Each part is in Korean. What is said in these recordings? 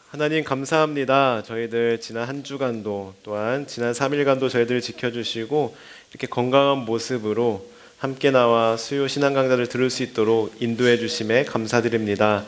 하나님 감사합니다. 저희들 지난 한 주간도 또한 지난 3일간도 저희들을 지켜주시고 이렇게 건강한 모습으로 함께 나와 수요 신앙 강좌를 들을 수 있도록 인도해 주심에 감사드립니다.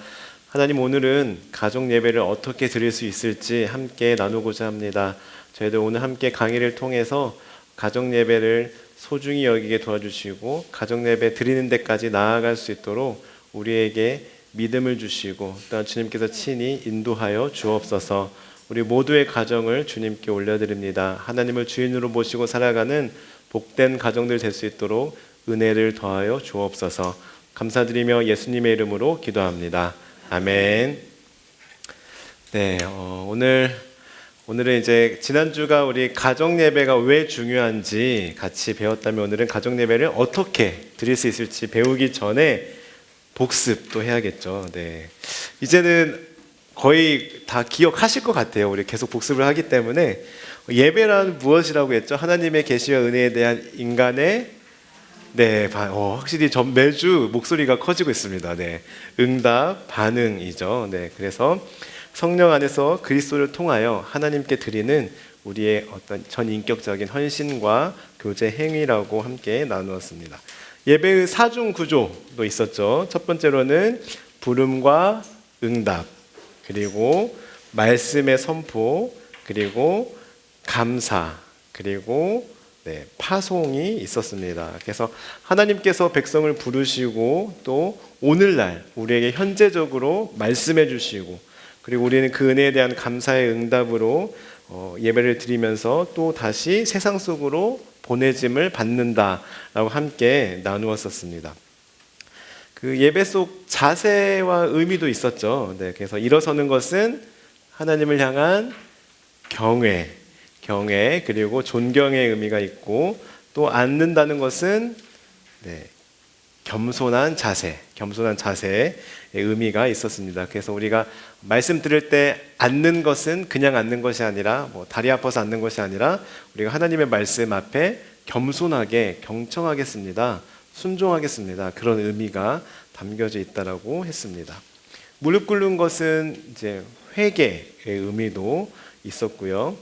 하나님, 오늘은 가족 예배를 어떻게 드릴 수 있을지 함께 나누고자 합니다. 저희들 오늘 함께 강의를 통해서 가족 예배를 소중히 여기게 도와주시고 가족 예배 드리는 데까지 나아갈 수 있도록 우리에게 믿음을 주시고 또한 주님께서 친히 인도하여 주옵소서. 우리 모두의 가정을 주님께 올려드립니다. 하나님을 주인으로 모시고 살아가는 복된 가정들 될 수 있도록 은혜를 더하여 주옵소서. 감사드리며 예수님의 이름으로 기도합니다. 아멘. 네, 오늘은 이제 지난주가 우리 가정 예배가 왜 중요한지 같이 배웠다면 오늘은 가정 예배를 어떻게 드릴 수 있을지 배우기 전에 복습도 해야겠죠. 네. 이제는 거의 다 기억하실 것 같아요. 우리 계속 복습을 하기 때문에 예배란 무엇이라고 했죠? 하나님의 계시와 은혜에 대한 인간의 확실히 매주 목소리가 커지고 있습니다. 네. 응답, 반응이죠. 네. 그래서 성령 안에서 그리스도를 통하여 하나님께 드리는 우리의 어떤 전인격적인 헌신과 교제 행위라고 함께 나누었습니다. 예배의 사중 구조도 있었죠. 첫 번째로는 부름과 응답, 그리고 말씀의 선포, 그리고 감사, 그리고 파송이 있었습니다. 그래서 하나님께서 백성을 부르시고 또 오늘날 우리에게 현재적으로 말씀해 주시고, 그리고 우리는 그 은혜에 대한 감사의 응답으로 예배를 드리면서 또 다시 세상 속으로 보내짐을 받는다라고 함께 나누었었습니다. 그 예배 속 자세와 의미도 있었죠. 네, 그래서 일어서는 것은 하나님을 향한 경외 그리고 존경의 의미가 있고, 또 앉는다는 것은 겸손한 자세의 의미가 있었습니다. 그래서 우리가 말씀 들을 때 앉는 것은 그냥 앉는 것이 아니라 다리 아파서 앉는 것이 아니라 우리가 하나님의 말씀 앞에 겸손하게 경청하겠습니다. 순종하겠습니다. 그런 의미가 담겨져 있다라고 했습니다. 무릎 꿇는 것은 이제 회개의 의미도 있었고요.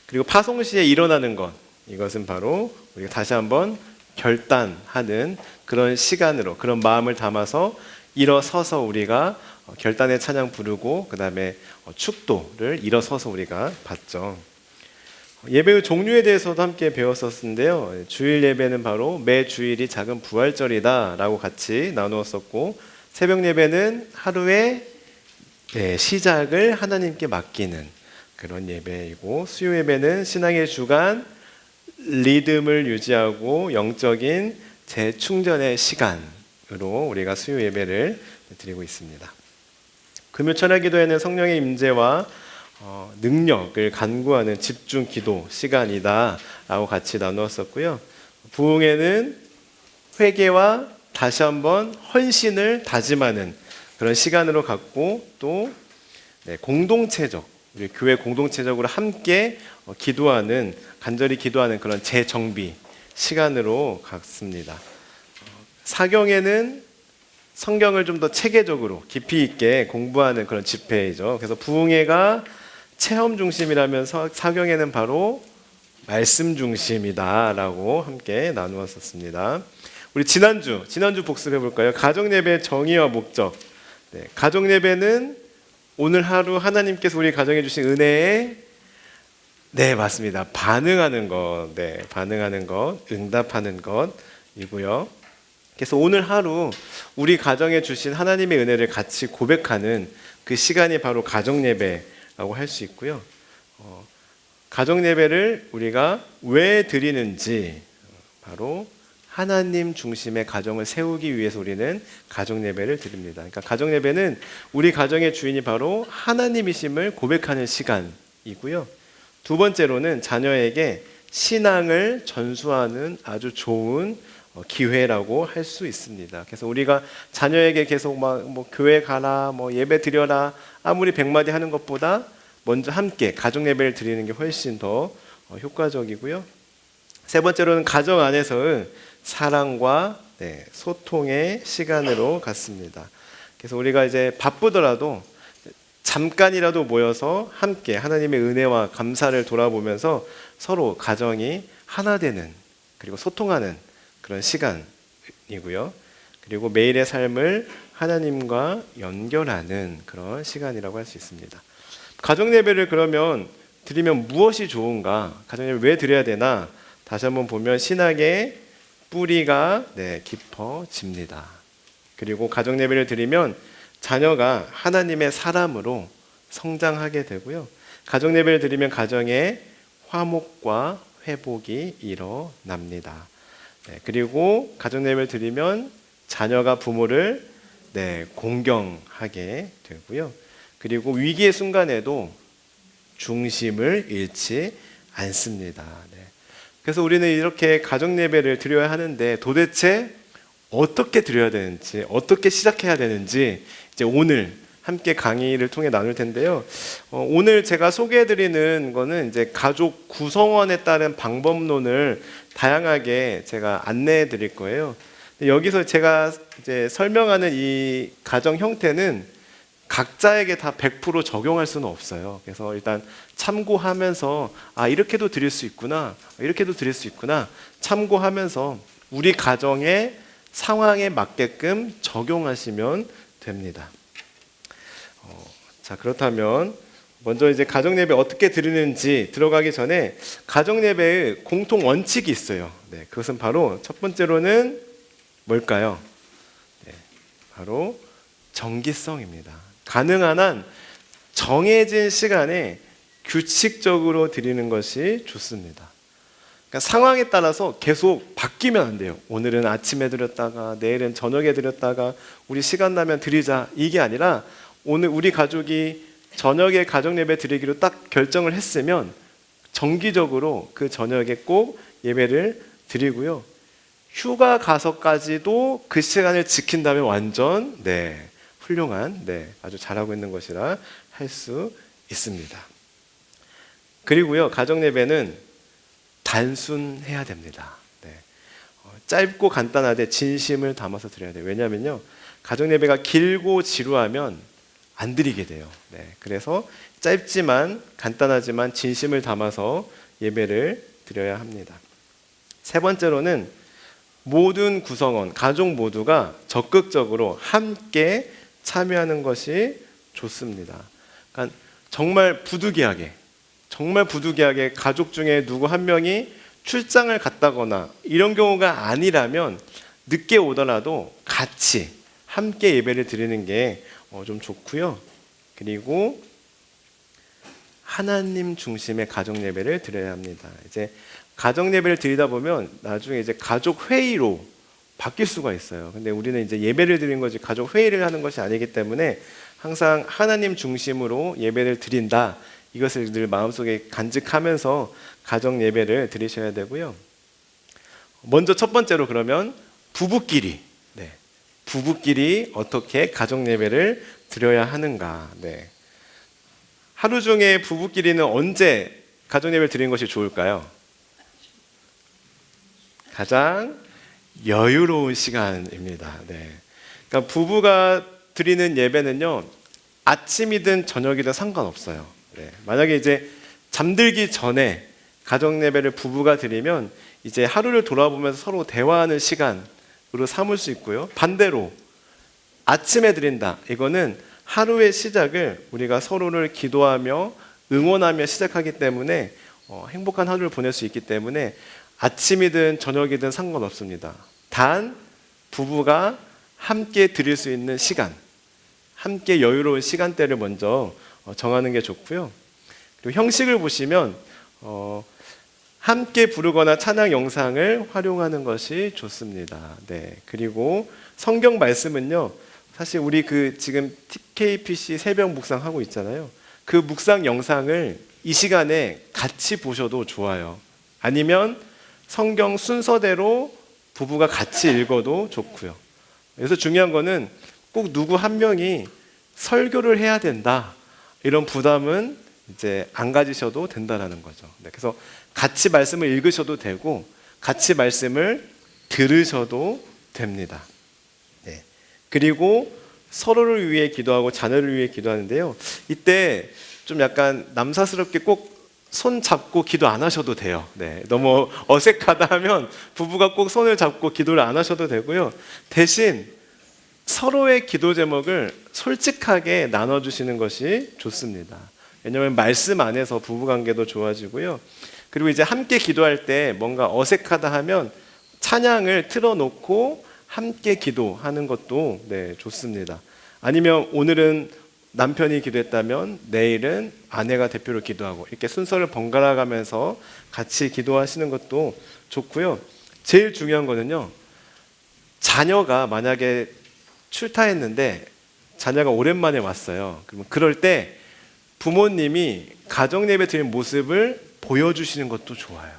그리고 파송 시에 일어나는 것, 이것은 바로 우리가 다시 한번 결단하는 그런 시간으로, 그런 마음을 담아서 일어서서 우리가 결단의 찬양 부르고 그 다음에 축도를 일어서서 우리가 받죠. 예배의 종류에 대해서도 함께 배웠었는데요. 주일 예배는 바로 매 주일이 작은 부활절이다 라고 같이 나누었었고, 새벽 예배는 하루의 시작을 하나님께 맡기는 그런 예배이고, 수요 예배는 신앙의 주간 리듬을 유지하고 영적인 재충전의 시간으로 우리가 수요 예배를 드리고 있습니다. 금요 철야 기도에는 성령의 임재와 능력을 간구하는 집중 기도 시간이다 라고 같이 나누었었고요. 부흥회는 회개와 다시 한번 헌신을 다짐하는 그런 시간으로 갖고, 또 공동체적, 우리 교회 공동체적으로 함께 기도하는, 간절히 기도하는 그런 재정비 시간으로 갖습니다. 사경에는 성경을 좀 더 체계적으로 깊이 있게 공부하는 그런 집회이죠. 그래서 부흥회가 체험 중심이라면 사경에는 바로 말씀 중심이다라고 함께 나누었었습니다. 우리 지난주 복습해 볼까요? 가정 예배의 정의와 목적. 가정 예배는 오늘 하루 하나님께서 우리 가정에 주신 은혜에 맞습니다. 반응하는 것, 응답하는 것이고요. 그래서 오늘 하루 우리 가정에 주신 하나님의 은혜를 같이 고백하는 그 시간이 바로 가정 예배라고 할 수 있고요. 가정 예배를 우리가 왜 드리는지, 바로 하나님 중심의 가정을 세우기 위해서 우리는 가정 예배를 드립니다. 그러니까 가정 예배는 우리 가정의 주인이 바로 하나님이심을 고백하는 시간이고요. 두 번째로는 자녀에게 신앙을 전수하는 아주 좋은 기회라고 할 수 있습니다. 그래서 우리가 자녀에게 계속 교회 가라, 예배 드려라 아무리 100마디 하는 것보다 먼저 함께 가정 예배를 드리는 게 훨씬 더 효과적이고요. 세 번째로는 가정 안에서의 사랑과 소통의 시간으로 갔습니다. 그래서 우리가 이제 바쁘더라도 잠깐이라도 모여서 함께 하나님의 은혜와 감사를 돌아보면서 서로 가정이 하나 되는, 그리고 소통하는 그런 시간이고요. 그리고 매일의 삶을 하나님과 연결하는 그런 시간이라고 할 수 있습니다. 가정 예배를 그러면 드리면 무엇이 좋은가? 가정 예배 왜 드려야 되나? 다시 한번 보면 신학의 뿌리가 깊어집니다. 그리고 가정 예배를 드리면 자녀가 하나님의 사람으로 성장하게 되고요. 가정 예배를 드리면 가정에 화목과 회복이 일어납니다. 그리고 가정 예배를 드리면 자녀가 부모를 공경하게 되고요. 그리고 위기의 순간에도 중심을 잃지 않습니다. 그래서 우리는 이렇게 가정 예배를 드려야 하는데 도대체 어떻게 드려야 되는지, 어떻게 시작해야 되는지 이제 오늘 함께 강의를 통해 나눌 텐데요. 오늘 제가 소개해드리는 거는 이제 가족 구성원에 따른 방법론을 다양하게 제가 안내해 드릴 거예요. 여기서 제가 이제 설명하는 이 가정 형태는 각자에게 다 100% 적용할 수는 없어요. 그래서 일단 참고하면서 이렇게도 드릴 수 있구나, 이렇게도 드릴 수 있구나 참고하면서 우리 가정의 상황에 맞게끔 적용하시면 됩니다. 자, 그렇다면 먼저 이제 가정 예배 어떻게 드리는지 들어가기 전에 가정 예배의 공통 원칙이 있어요. 그것은 바로 첫 번째로는 뭘까요? 바로 정기성입니다. 가능한 한 정해진 시간에 규칙적으로 드리는 것이 좋습니다. 그러니까 상황에 따라서 계속 바뀌면 안 돼요. 오늘은 아침에 드렸다가 내일은 저녁에 드렸다가 우리 시간 나면 드리자, 이게 아니라 오늘 우리 가족이 저녁에 가정 예배 드리기로 딱 결정을 했으면 정기적으로 그 저녁에 꼭 예배를 드리고요. 휴가 가서까지도 그 시간을 지킨다면 완전 훌륭한, 아주 잘하고 있는 것이라 할 수 있습니다. 그리고요, 가정 예배는 단순해야 됩니다. 짧고 간단하되 진심을 담아서 드려야 돼요. 왜냐하면요, 가정 예배가 길고 지루하면 안 드리게 돼요. 그래서 짧지만 간단하지만 진심을 담아서 예배를 드려야 합니다. 세 번째로는 모든 구성원, 가족 모두가 적극적으로 함께 참여하는 것이 좋습니다. 그러니까 정말 부득이하게 가족 중에 누구 한 명이 출장을 갔다거나 이런 경우가 아니라면 늦게 오더라도 같이 함께 예배를 드리는 게 좀 좋고요. 그리고 하나님 중심의 가정 예배를 드려야 합니다. 이제 가정 예배를 드리다 보면 나중에 이제 가족 회의로 바뀔 수가 있어요. 근데 우리는 이제 예배를 드리는 거지 가족 회의를 하는 것이 아니기 때문에 항상 하나님 중심으로 예배를 드린다, 이것을 늘 마음속에 간직하면서 가정 예배를 드리셔야 되고요. 먼저 첫 번째로 그러면 부부끼리 어떻게 가정 예배를 드려야 하는가. 하루 중에 부부끼리는 언제 가정 예배를 드리는 것이 좋을까요? 가장 여유로운 시간입니다. 그러니까 부부가 드리는 예배는요, 아침이든 저녁이든 상관없어요. 만약에 이제 잠들기 전에 가정 예배를 부부가 드리면 이제 하루를 돌아보면서 서로 대화하는 시간으로 삼을 수 있고요. 반대로 아침에 드린다, 이거는 하루의 시작을 우리가 서로를 기도하며 응원하며 시작하기 때문에 행복한 하루를 보낼 수 있기 때문에 아침이든 저녁이든 상관없습니다. 단 부부가 함께 드릴 수 있는 시간, 함께 여유로운 시간대를 먼저 정하는 게 좋고요. 그리고 형식을 보시면 함께 부르거나 찬양 영상을 활용하는 것이 좋습니다. 그리고 성경 말씀은요, 사실 우리 지금 TKPC 새벽 묵상 하고 있잖아요. 그 묵상 영상을 이 시간에 같이 보셔도 좋아요. 아니면 성경 순서대로 부부가 같이 읽어도 좋고요. 그래서 중요한 거는 꼭 누구 한 명이 설교를 해야 된다, 이런 부담은 이제 안 가지셔도 된다라는 거죠. 그래서 같이 말씀을 읽으셔도 되고 같이 말씀을 들으셔도 됩니다. 그리고 서로를 위해 기도하고 자녀를 위해 기도하는데요. 이때 좀 약간 남사스럽게 꼭 손 잡고 기도 안 하셔도 돼요. 네, 너무 어색하다 하면 부부가 꼭 손을 잡고 기도를 안 하셔도 되고요. 대신 서로의 기도 제목을 솔직하게 나눠주시는 것이 좋습니다. 왜냐하면 말씀 안에서 부부관계도 좋아지고요. 그리고 이제 함께 기도할 때 뭔가 어색하다 하면 찬양을 틀어놓고 함께 기도하는 것도 좋습니다. 아니면 오늘은 남편이 기도했다면 내일은 아내가 대표로 기도하고 이렇게 순서를 번갈아 가면서 같이 기도하시는 것도 좋고요. 제일 중요한 거는요, 자녀가 만약에 출타했는데 자녀가 오랜만에 왔어요. 그러면 그럴 때 부모님이 가정 예배 드리는 모습을 보여주시는 것도 좋아요.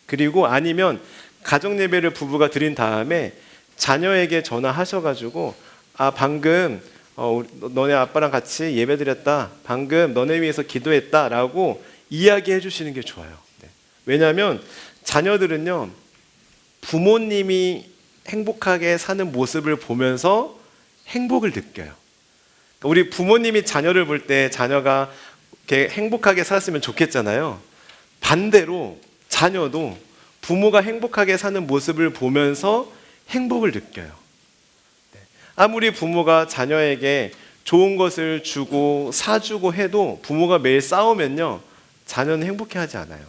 그리고 아니면 가정 예배를 부부가 드린 다음에 자녀에게 전화하셔가지고 방금 너네 아빠랑 같이 예배 드렸다, 방금 너네 위해서 기도했다 라고 이야기해 주시는 게 좋아요. 왜냐하면 자녀들은요, 부모님이 행복하게 사는 모습을 보면서 행복을 느껴요. 우리 부모님이 자녀를 볼 때 자녀가 이렇게 행복하게 살았으면 좋겠잖아요. 반대로 자녀도 부모가 행복하게 사는 모습을 보면서 행복을 느껴요. 아무리 부모가 자녀에게 좋은 것을 주고 사주고 해도 부모가 매일 싸우면요, 자녀는 행복해하지 않아요.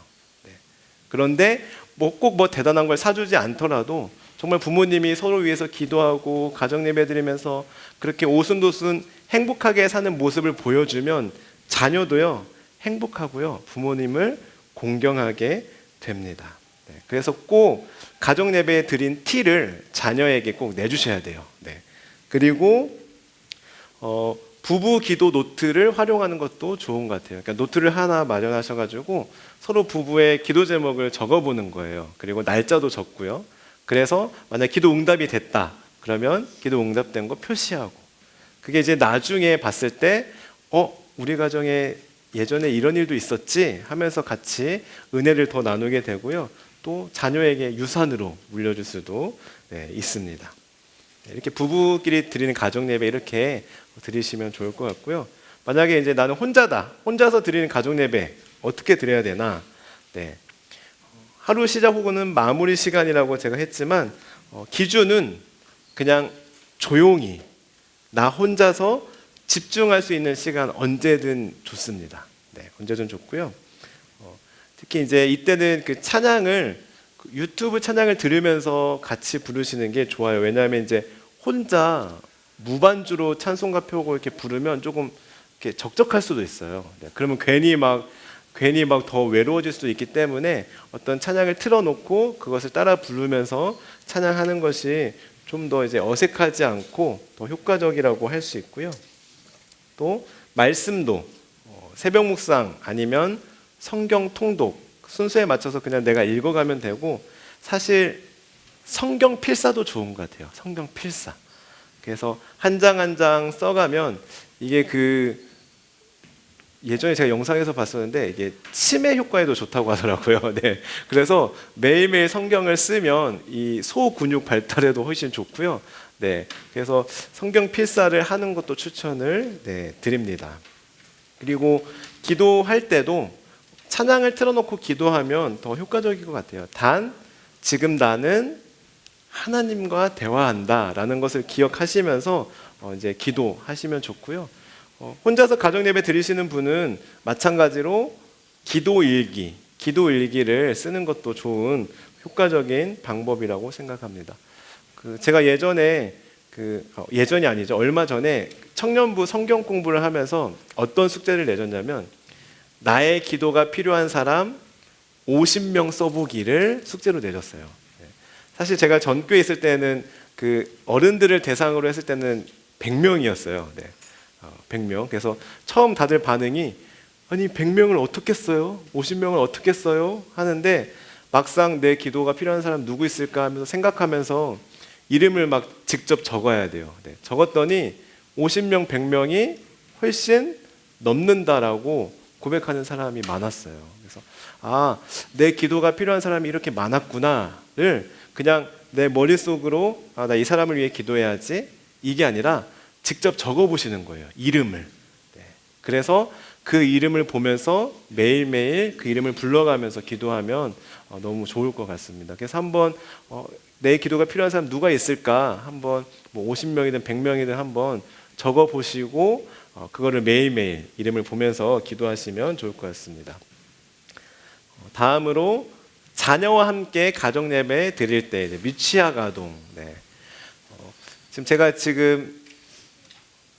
그런데 꼭 대단한 걸 사주지 않더라도 정말 부모님이 서로 위해서 기도하고 가정 예배 드리면서 그렇게 오순도순 행복하게 사는 모습을 보여주면 자녀도요, 행복하고요, 부모님을 공경하게 됩니다. 그래서 꼭 가정 예배에 드린 티를 자녀에게 꼭 내주셔야 돼요. 그리고 부부 기도 노트를 활용하는 것도 좋은 것 같아요. 그러니까 노트를 하나 마련하셔가지고 서로 부부의 기도 제목을 적어보는 거예요. 그리고 날짜도 적고요. 그래서 만약 기도 응답이 됐다 그러면 기도 응답된 거 표시하고, 그게 이제 나중에 봤을 때 우리 가정에 예전에 이런 일도 있었지 하면서 같이 은혜를 더 나누게 되고요. 또 자녀에게 유산으로 물려줄 수도 있습니다. 이렇게 부부끼리 드리는 가정 예배 이렇게 드리시면 좋을 것 같고요. 만약에 이제 나는 혼자서 드리는 가정 예배 어떻게 드려야 되나? 하루 시작 혹은 마무리 시간이라고 제가 했지만 기준은 그냥 조용히 나 혼자서 집중할 수 있는 시간 언제든 좋습니다. 언제든 좋고요. 특히 이제 이때는 그 찬양을 유튜브 찬양을 들으면서 같이 부르시는 게 좋아요. 왜냐하면 이제 혼자 무반주로 찬송가 펴고 이렇게 부르면 조금 이렇게 적적할 수도 있어요. 그러면 괜히 막 더 외로워질 수도 있기 때문에 어떤 찬양을 틀어놓고 그것을 따라 부르면서 찬양하는 것이 좀 더 이제 어색하지 않고 더 효과적이라고 할 수 있고요. 또 말씀도 새벽 묵상 아니면 성경 통독 순서에 맞춰서 그냥 내가 읽어가면 되고, 사실 성경 필사도 좋은 것 같아요. 성경 필사. 그래서 한 장 한 장 써가면 이게 예전에 제가 영상에서 봤었는데 이게 치매 효과에도 좋다고 하더라고요. 그래서 매일매일 성경을 쓰면 이 소근육 발달에도 훨씬 좋고요. 그래서 성경 필사를 하는 것도 추천을 드립니다. 그리고 기도할 때도 찬양을 틀어놓고 기도하면 더 효과적일 것 같아요. 단 지금 나는 하나님과 대화한다라는 것을 기억하시면서 이제 기도하시면 좋고요. 혼자서 가정 예배 드리시는 분은 마찬가지로 기도 일기를 쓰는 것도 좋은 효과적인 방법이라고 생각합니다. 제가 예전이 아니죠. 얼마 전에 청년부 성경 공부를 하면서 어떤 숙제를 내줬냐면 나의 기도가 필요한 사람 50명 써보기를 숙제로 내줬어요. 사실 제가 전교에 있을 때는 그 어른들을 대상으로 했을 때는 100명이었어요. 100명. 그래서 처음 다들 반응이 아니 100명을 어떻게 써요? 50명을 어떻게 써요? 하는데 막상 내 기도가 필요한 사람 누구 있을까 하면서 생각하면서 이름을 막 직접 적어야 돼요. 적었더니 50명, 100명이 훨씬 넘는다라고 고백하는 사람이 많았어요. 그래서 내 기도가 필요한 사람이 이렇게 많았구나를 그냥 내 머릿속으로 나 이 사람을 위해 기도해야지 이게 아니라 직접 적어 보시는 거예요. 이름을. 네. 그래서 그 이름을 보면서 매일매일 그 이름을 불러가면서 기도하면 너무 좋을 것 같습니다. 그래서 한번 내 기도가 필요한 사람 누가 있을까 한번 뭐 50명이든 100명이든 한번 적어 보시고 그거를 매일매일 이름을 보면서 기도하시면 좋을 것 같습니다. 다음으로 자녀와 함께 가정 예배 드릴 때 미취학 아동. 네. 지금 제가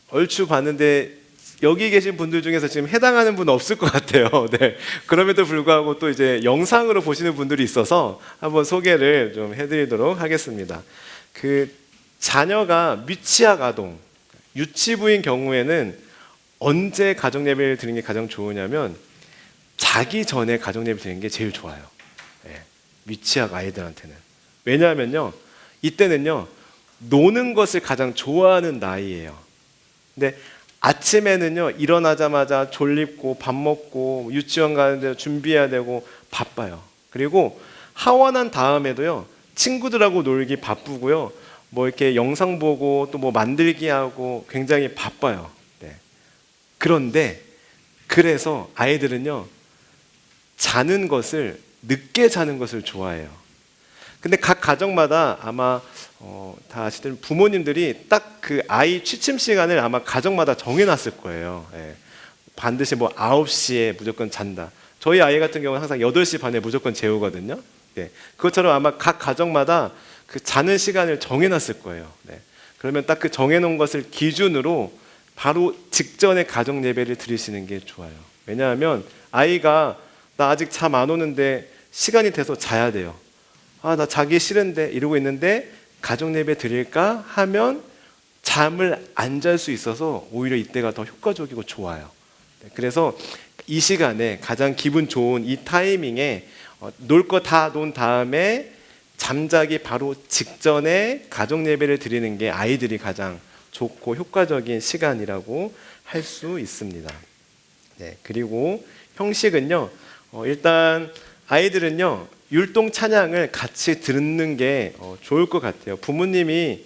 얼추 봤는데 여기 계신 분들 중에서 지금 해당하는 분 없을 것 같아요. 네. 그럼에도 불구하고 또 이제 영상으로 보시는 분들이 있어서 한번 소개를 좀 해드리도록 하겠습니다. 그 자녀가 미취학 아동, 유치부인 경우에는 언제 가정 예배를 드리는 게 가장 좋으냐면 자기 전에 가정 예배 드리는 게 제일 좋아요. 네. 미취학 아이들한테는. 왜냐하면요, 이때는요 노는 것을 가장 좋아하는 나이예요. 근데 아침에는요 일어나자마자 졸립고 밥 먹고 유치원 가는데 준비해야 되고 바빠요. 그리고 하원한 다음에도요 친구들하고 놀기 바쁘고요, 뭐 이렇게 영상 보고 또 뭐 만들기 하고 굉장히 바빠요. 네. 그런데 그래서 아이들은요 자는 것을 늦게 자는 것을 좋아해요. 근데 각 가정마다 아마 다 아시던 부모님들이 딱 그 아이 취침 시간을 아마 가정마다 정해놨을 거예요. 예. 반드시 뭐 9시에 무조건 잔다. 저희 아이 같은 경우는 항상 8시 반에 무조건 재우거든요. 예. 그것처럼 아마 각 가정마다 그 자는 시간을 정해놨을 거예요. 네. 그러면 딱 그 정해놓은 것을 기준으로 바로 직전에 가정 예배를 드리시는 게 좋아요. 왜냐하면 아이가 나 아직 잠 안 오는데 시간이 돼서 자야 돼요. 아, 나 자기 싫은데 이러고 있는데 가정 예배 드릴까 하면 잠을 안 잘 수 있어서 오히려 이때가 더 효과적이고 좋아요. 그래서 이 시간에 가장 기분 좋은 이 타이밍에 놀 거 다 논 다음에 잠자기 바로 직전에 가정 예배를 드리는 게 아이들이 가장 좋고 효과적인 시간이라고 할 수 있습니다. 네, 그리고 형식은요, 일단 아이들은요 율동 찬양을 같이 듣는 게 좋을 것 같아요. 부모님이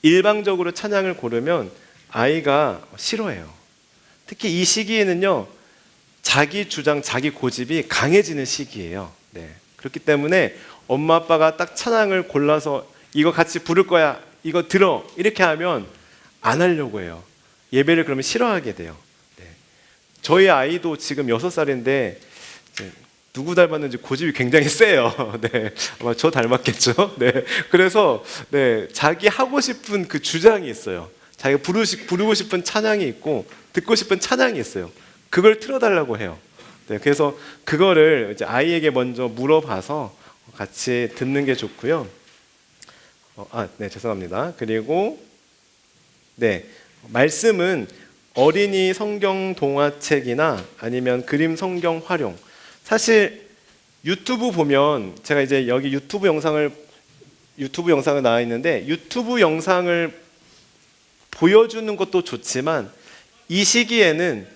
일방적으로 찬양을 고르면 아이가 싫어해요. 특히 이 시기에는요 자기 주장, 자기 고집이 강해지는 시기예요. 네. 그렇기 때문에 엄마 아빠가 딱 찬양을 골라서 이거 같이 부를 거야, 이거 들어, 이렇게 하면 안 하려고 해요. 예배를 그러면 싫어하게 돼요. 네. 저희 아이도 지금 6살인데 누구 닮았는지 고집이 굉장히 세요. 네, 아마 저 닮았겠죠. 네, 그래서 네, 자기 하고 싶은 그 주장이 있어요. 자기가 부르고 싶은 찬양이 있고 듣고 싶은 찬양이 있어요. 그걸 틀어달라고 해요. 네, 그래서 그거를 이제 아이에게 먼저 물어봐서 같이 듣는 게 좋고요. 네, 죄송합니다. 그리고 네, 말씀은 어린이 성경 동화책이나 아니면 그림 성경 활용. 사실 유튜브 보면 제가 이제 여기 유튜브 영상을 나와 있는데 유튜브 영상을 보여주는 것도 좋지만 이 시기에는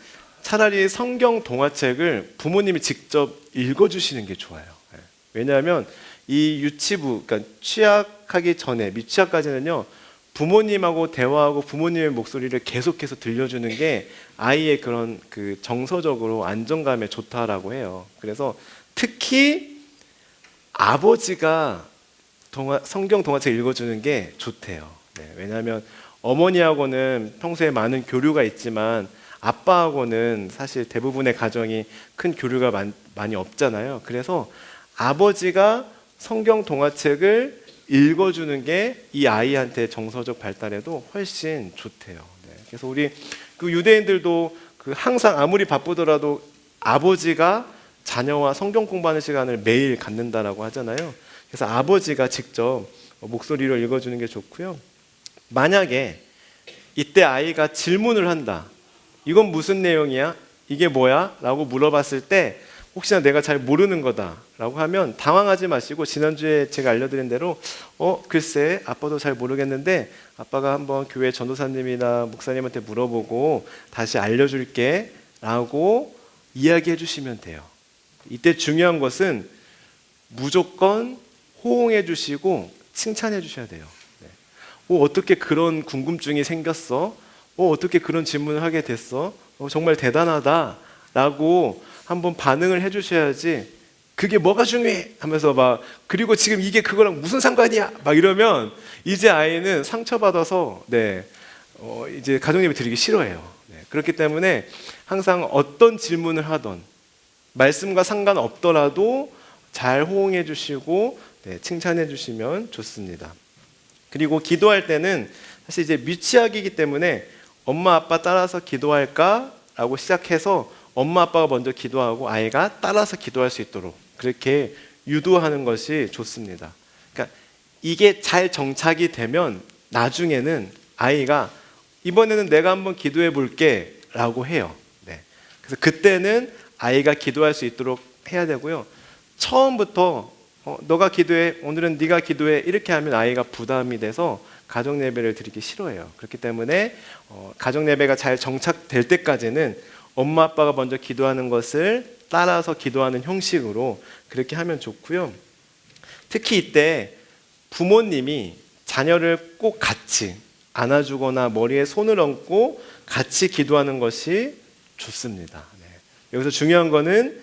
차라리 성경 동화책을 부모님이 직접 읽어주시는 게 좋아요. 왜냐하면 이 유치부, 그러니까 취학하기 전에 미취학까지는요 부모님하고 대화하고 부모님의 목소리를 계속해서 들려주는 게 아이의 그런 그 정서적으로 안정감에 좋다라고 해요. 그래서 특히 아버지가 성경 동화책 읽어주는 게 좋대요. 네, 왜냐하면 어머니하고는 평소에 많은 교류가 있지만 아빠하고는 사실 대부분의 가정이 큰 교류가 많이 없잖아요. 그래서 아버지가 성경 동화책을 읽어주는 게 이 아이한테 정서적 발달에도 훨씬 좋대요. 네. 그래서 우리 그 유대인들도 그 항상 아무리 바쁘더라도 아버지가 자녀와 성경 공부하는 시간을 매일 갖는다라고 하잖아요. 그래서 아버지가 직접 목소리로 읽어주는 게 좋고요. 만약에 이때 아이가 질문을 한다. 이건 무슨 내용이야? 이게 뭐야? 라고 물어봤을 때 혹시나 내가 잘 모르는 거다라고 하면 당황하지 마시고 지난주에 제가 알려드린 대로 글쎄 아빠도 잘 모르겠는데 아빠가 한번 교회 전도사님이나 목사님한테 물어보고 다시 알려줄게 라고 이야기해 주시면 돼요. 이때 중요한 것은 무조건 호응해 주시고 칭찬해 주셔야 돼요. 네. 어떻게 그런 궁금증이 생겼어? 어떻게 그런 질문을 하게 됐어? 정말 대단하다 라고 한번 반응을 해주셔야지, 그게 뭐가 중요해? 하면서 막, 그리고 지금 이게 그거랑 무슨 상관이야? 막 이러면 이제 아이는 상처받아서 이제 가정예배 드리기 싫어해요. 그렇기 때문에 항상 어떤 질문을 하던 말씀과 상관없더라도 잘 호응해 주시고 칭찬해 주시면 좋습니다. 그리고 기도할 때는 사실 이제 미취학이기 때문에 엄마 아빠 따라서 기도할까? 라고 시작해서 엄마 아빠가 먼저 기도하고 아이가 따라서 기도할 수 있도록 그렇게 유도하는 것이 좋습니다. 그러니까 이게 잘 정착이 되면 나중에는 아이가 이번에는 내가 한번 기도해 볼게 라고 해요. 그래서 그때는 아이가 기도할 수 있도록 해야 되고요. 처음부터 너가 기도해, 오늘은 네가 기도해 이렇게 하면 아이가 부담이 돼서 가정 예배를 드리기 싫어해요. 그렇기 때문에 가정 예배가 잘 정착될 때까지는 엄마 아빠가 먼저 기도하는 것을 따라서 기도하는 형식으로 그렇게 하면 좋고요. 특히 이때 부모님이 자녀를 꼭 같이 안아주거나 머리에 손을 얹고 같이 기도하는 것이 좋습니다. 여기서 중요한 거는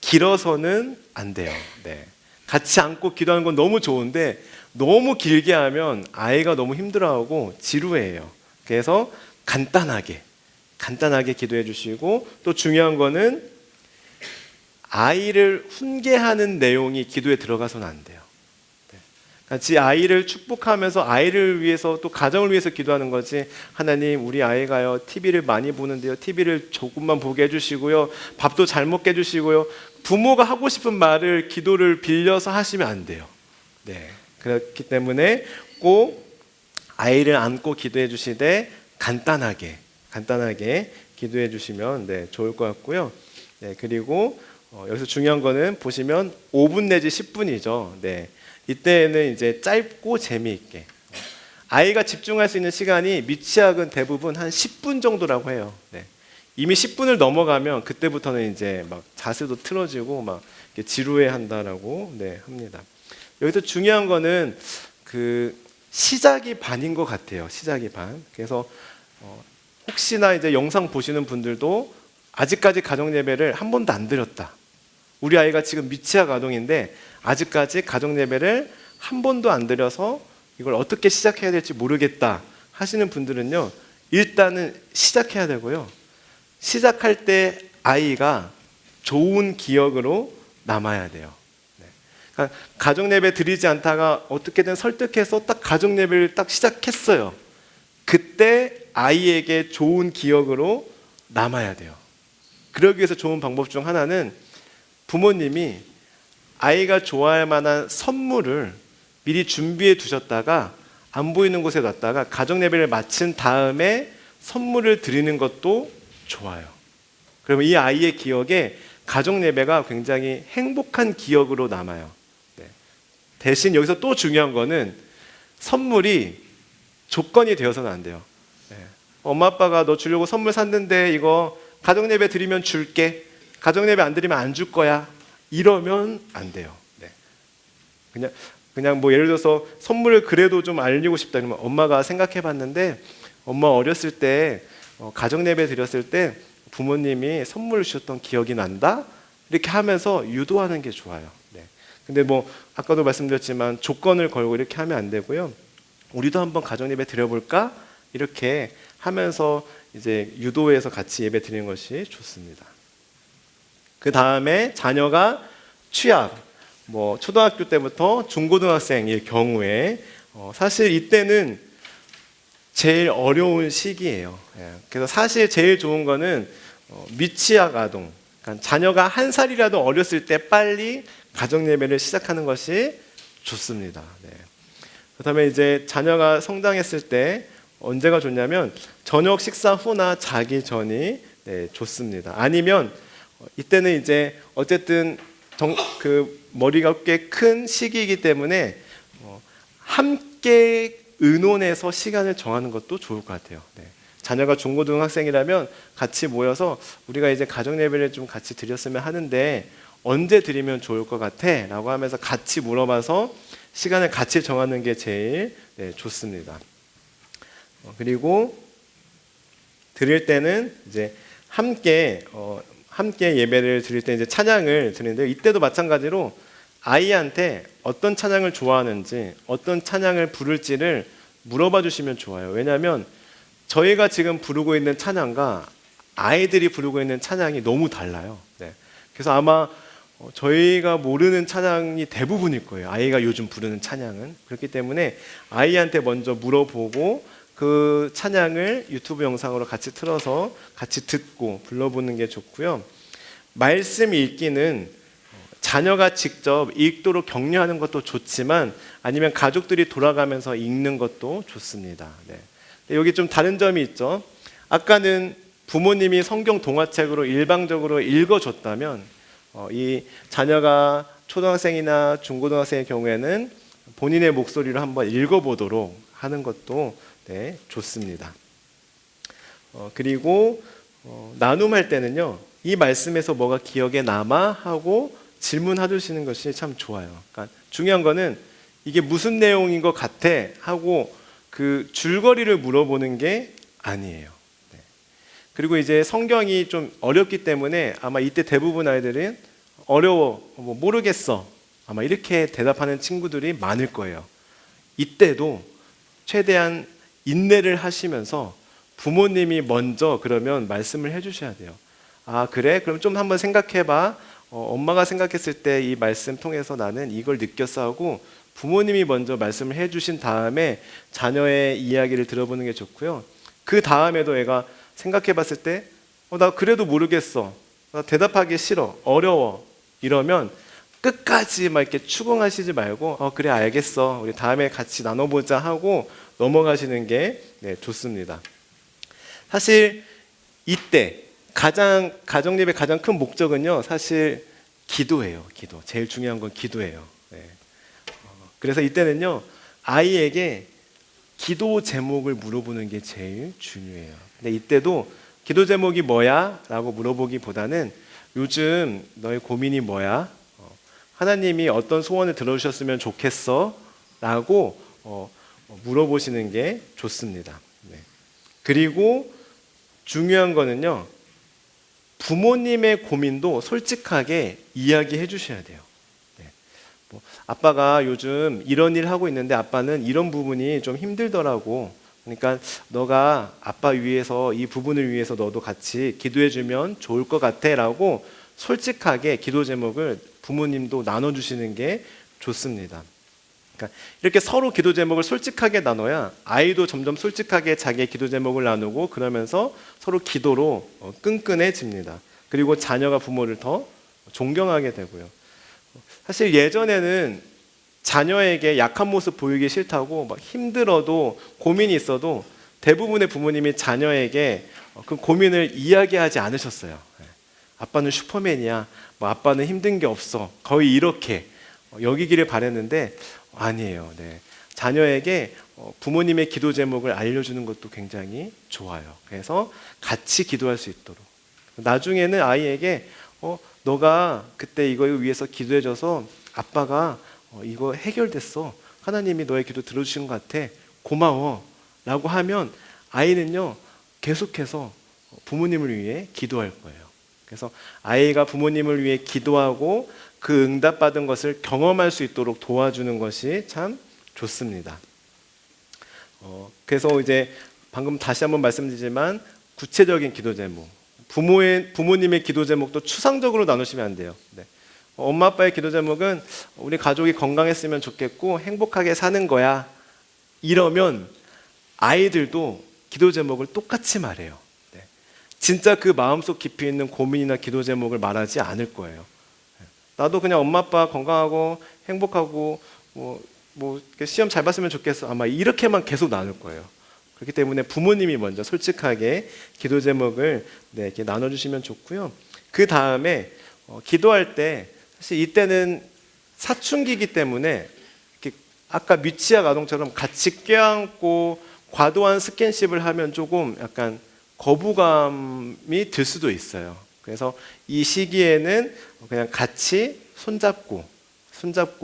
길어서는 안 돼요. 같이 안고 기도하는 건 너무 좋은데 너무 길게 하면 아이가 너무 힘들어하고 지루해요. 그래서 간단하게 기도해 주시고, 또 중요한 거는 아이를 훈계하는 내용이 기도에 들어가서는 안 돼요. 같이 아이를 축복하면서 아이를 위해서 또 가정을 위해서 기도하는 거지, 하나님 우리 아이가요 TV를 많이 보는데요 TV를 조금만 보게 해주시고요, 밥도 잘 먹게 해주시고요, 부모가 하고 싶은 말을 기도를 빌려서 하시면 안 돼요. 그렇기 때문에 꼭 아이를 안고 기도해 주시되 간단하게 기도해 주시면 좋을 것 같고요. 그리고 여기서 중요한 거는 보시면 5분 내지 10분이죠. 이때는 이제 짧고 재미있게, 아이가 집중할 수 있는 시간이 미취학은 대부분 한 10분 정도라고 해요. 이미 10분을 넘어가면 그때부터는 이제 막 자세도 틀어지고 막 지루해 한다라고 합니다. 여기서 중요한 거는 그 시작이 반인 것 같아요. 시작이 반. 그래서 혹시나 이제 영상 보시는 분들도 아직까지 가정 예배를 한 번도 안 드렸다, 우리 아이가 지금 미취학 아동인데 아직까지 가정 예배를 한 번도 안 드려서 이걸 어떻게 시작해야 될지 모르겠다 하시는 분들은요, 일단은 시작해야 되고요. 시작할 때 아이가 좋은 기억으로 남아야 돼요. 그러니까 가정 예배 드리지 않다가 어떻게든 설득해서 딱 가정 예배를 딱 시작했어요. 그때 아이에게 좋은 기억으로 남아야 돼요. 그러기 위해서 좋은 방법 중 하나는 부모님이 아이가 좋아할 만한 선물을 미리 준비해 두셨다가 안 보이는 곳에 놨다가 가정 예배를 마친 다음에 선물을 드리는 것도 좋아요. 그러면 이 아이의 기억에 가정 예배가 굉장히 행복한 기억으로 남아요. 대신 여기서 또 중요한 거는 선물이 조건이 되어서는 안 돼요. 엄마 아빠가 너 주려고 선물 샀는데 이거 가정 예배 드리면 줄게, 가정 예배 안 드리면 안 줄 거야, 이러면 안 돼요. 그냥 뭐 예를 들어서 선물을 그래도 좀 알리고 싶다 그러면, 엄마가 생각해 봤는데 엄마 어렸을 때 가정 예배 드렸을 때 부모님이 선물을 주셨던 기억이 난다, 이렇게 하면서 유도하는 게 좋아요. 근데 뭐 아까도 말씀드렸지만 조건을 걸고 이렇게 하면 안 되고요. 우리도 한번 가정 예배 드려볼까? 이렇게 하면서 이제 유도해서 같이 예배 드리는 것이 좋습니다. 그 다음에 자녀가 취학, 뭐 초등학교 때부터 중고등학생일 경우에 사실 이때는 제일 어려운 시기예요. 그래서 사실 제일 좋은 거는 미취학 아동, 그러니까 자녀가 1살이라도 어렸을 때 빨리 가정 예배를 시작하는 것이 좋습니다. 그다음에 이제 자녀가 성장했을 때 언제가 좋냐면 저녁 식사 후나 자기 전이 좋습니다. 아니면 이때는 이제 어쨌든 그 머리가 꽤 큰 시기이기 때문에 함께 의논해서 시간을 정하는 것도 좋을 것 같아요. 자녀가 중고등학생이라면 같이 모여서 우리가 이제 가정 예배를 좀 같이 드렸으면 하는데 언제 드리면 좋을 것 같아? 라고 하면서 같이 물어봐서 시간을 같이 정하는 게 제일 좋습니다. 그리고 드릴 때는 이제 함께 예배를 드릴 때 이제 찬양을 드리는데요. 이때도 마찬가지로 아이한테 어떤 찬양을 좋아하는지, 어떤 찬양을 부를지를 물어봐 주시면 좋아요. 왜냐하면 저희가 지금 부르고 있는 찬양과 아이들이 부르고 있는 찬양이 너무 달라요. 네. 그래서 아마 저희가 모르는 찬양이 대부분일 거예요. 아이가 요즘 부르는 찬양은. 그렇기 때문에 아이한테 먼저 물어보고 그 찬양을 유튜브 영상으로 같이 틀어서 같이 듣고 불러보는 게 좋고요. 말씀 읽기는 자녀가 직접 읽도록 격려하는 것도 좋지만 아니면 가족들이 돌아가면서 읽는 것도 좋습니다. 네. 여기 좀 다른 점이 있죠. 아까는 부모님이 성경 동화책으로 일방적으로 읽어줬다면 이 자녀가 초등학생이나 중고등학생의 경우에는 본인의 목소리로 한번 읽어보도록 하는 것도 네, 좋습니다. 그리고 나눔할 때는요, 이 말씀에서 뭐가 기억에 남아 하고 질문해 주시는 것이 참 좋아요. 그러니까 중요한 거는 이게 무슨 내용인 것 같아 하고 그 줄거리를 물어보는 게 아니에요. 네. 그리고 이제 성경이 좀 어렵기 때문에 아마 이때 대부분 아이들은 어려워, 모르겠어, 아마 이렇게 대답하는 친구들이 많을 거예요. 이때도 최대한 인내를 하시면서 부모님이 먼저 그러면 말씀을 해주셔야 돼요. 아, 그래? 그럼 좀 한번 생각해봐. 엄마가 생각했을 때 이 말씀 통해서 나는 이걸 느꼈어 하고 부모님이 먼저 말씀을 해주신 다음에 자녀의 이야기를 들어보는 게 좋고요. 그 다음에도 애가 생각해봤을 때 나 그래도 모르겠어, 나 대답하기 싫어, 어려워, 이러면 끝까지 막 이렇게 추궁하시지 말고 그래 알겠어, 우리 다음에 같이 나눠보자 하고 넘어가시는 게 네, 좋습니다. 사실 이때 가정 예배 가장 큰 목적은요, 사실 기도예요. 기도. 제일 중요한 건 기도예요. 네. 그래서 이때는요, 아이에게 기도 제목을 물어보는 게 제일 중요해요. 근데 이때도 기도 제목이 뭐야? 라고 물어보기보다는 요즘 너의 고민이 뭐야? 하나님이 어떤 소원을 들어주셨으면 좋겠어? 라고 물어보시는 게 좋습니다. 네. 그리고 중요한 거는요, 부모님의 고민도 솔직하게 이야기해 주셔야 돼요. 네. 아빠가 요즘 이런 일 하고 있는데 아빠는 이런 부분이 좀 힘들더라고. 그러니까 너가 아빠 위해서 이 부분을 위해서 너도 같이 기도해 주면 좋을 것 같아 라고 솔직하게 기도 제목을 부모님도 나눠주시는 게 좋습니다. 그러니까 이렇게 서로 기도 제목을 솔직하게 나눠야 아이도 점점 솔직하게 자기의 기도 제목을 나누고 그러면서 서로 기도로 끈끈해집니다. 그리고 자녀가 부모를 더 존경하게 되고요. 사실 예전에는 자녀에게 약한 모습 보이기 싫다고 막 힘들어도 고민이 있어도 대부분의 부모님이 자녀에게 그 고민을 이야기하지 않으셨어요. 아빠는 슈퍼맨이야, 아빠는 힘든 게 없어, 거의 이렇게 여기기를 바랬는데 아니에요. 네. 자녀에게 부모님의 기도 제목을 알려주는 것도 굉장히 좋아요. 그래서 같이 기도할 수 있도록. 나중에는 아이에게 너가 그때 이거에 위해서 기도해줘서 아빠가 이거 해결됐어, 하나님이 너의 기도 들어주신 것 같아, 고마워 라고 하면 아이는요 계속해서 부모님을 위해 기도할 거예요. 그래서 아이가 부모님을 위해 기도하고 그 응답받은 것을 경험할 수 있도록 도와주는 것이 참 좋습니다. 그래서 이제 방금 다시 한번 말씀드리지만 구체적인 기도 제목, 부모님의 기도 제목도 추상적으로 나누시면 안 돼요. 네. 엄마 아빠의 기도 제목은 우리 가족이 건강했으면 좋겠고 행복하게 사는 거야, 이러면 아이들도 기도 제목을 똑같이 말해요. 네. 진짜 그 마음속 깊이 있는 고민이나 기도 제목을 말하지 않을 거예요. 나도 그냥 엄마 아빠 건강하고 행복하고 시험 잘 봤으면 좋겠어, 아마 이렇게만 계속 나눌 거예요. 그렇기 때문에 부모님이 먼저 솔직하게 기도 제목을 이렇게 나눠주시면 좋고요. 그 다음에 기도할 때 사실 이때는 사춘기이기 때문에 이렇게 아까 미취학 아동처럼 같이 껴안고 과도한 스킨십을 하면 조금 약간 거부감이 들 수도 있어요. 그래서 이 시기에는 그냥 같이 손잡고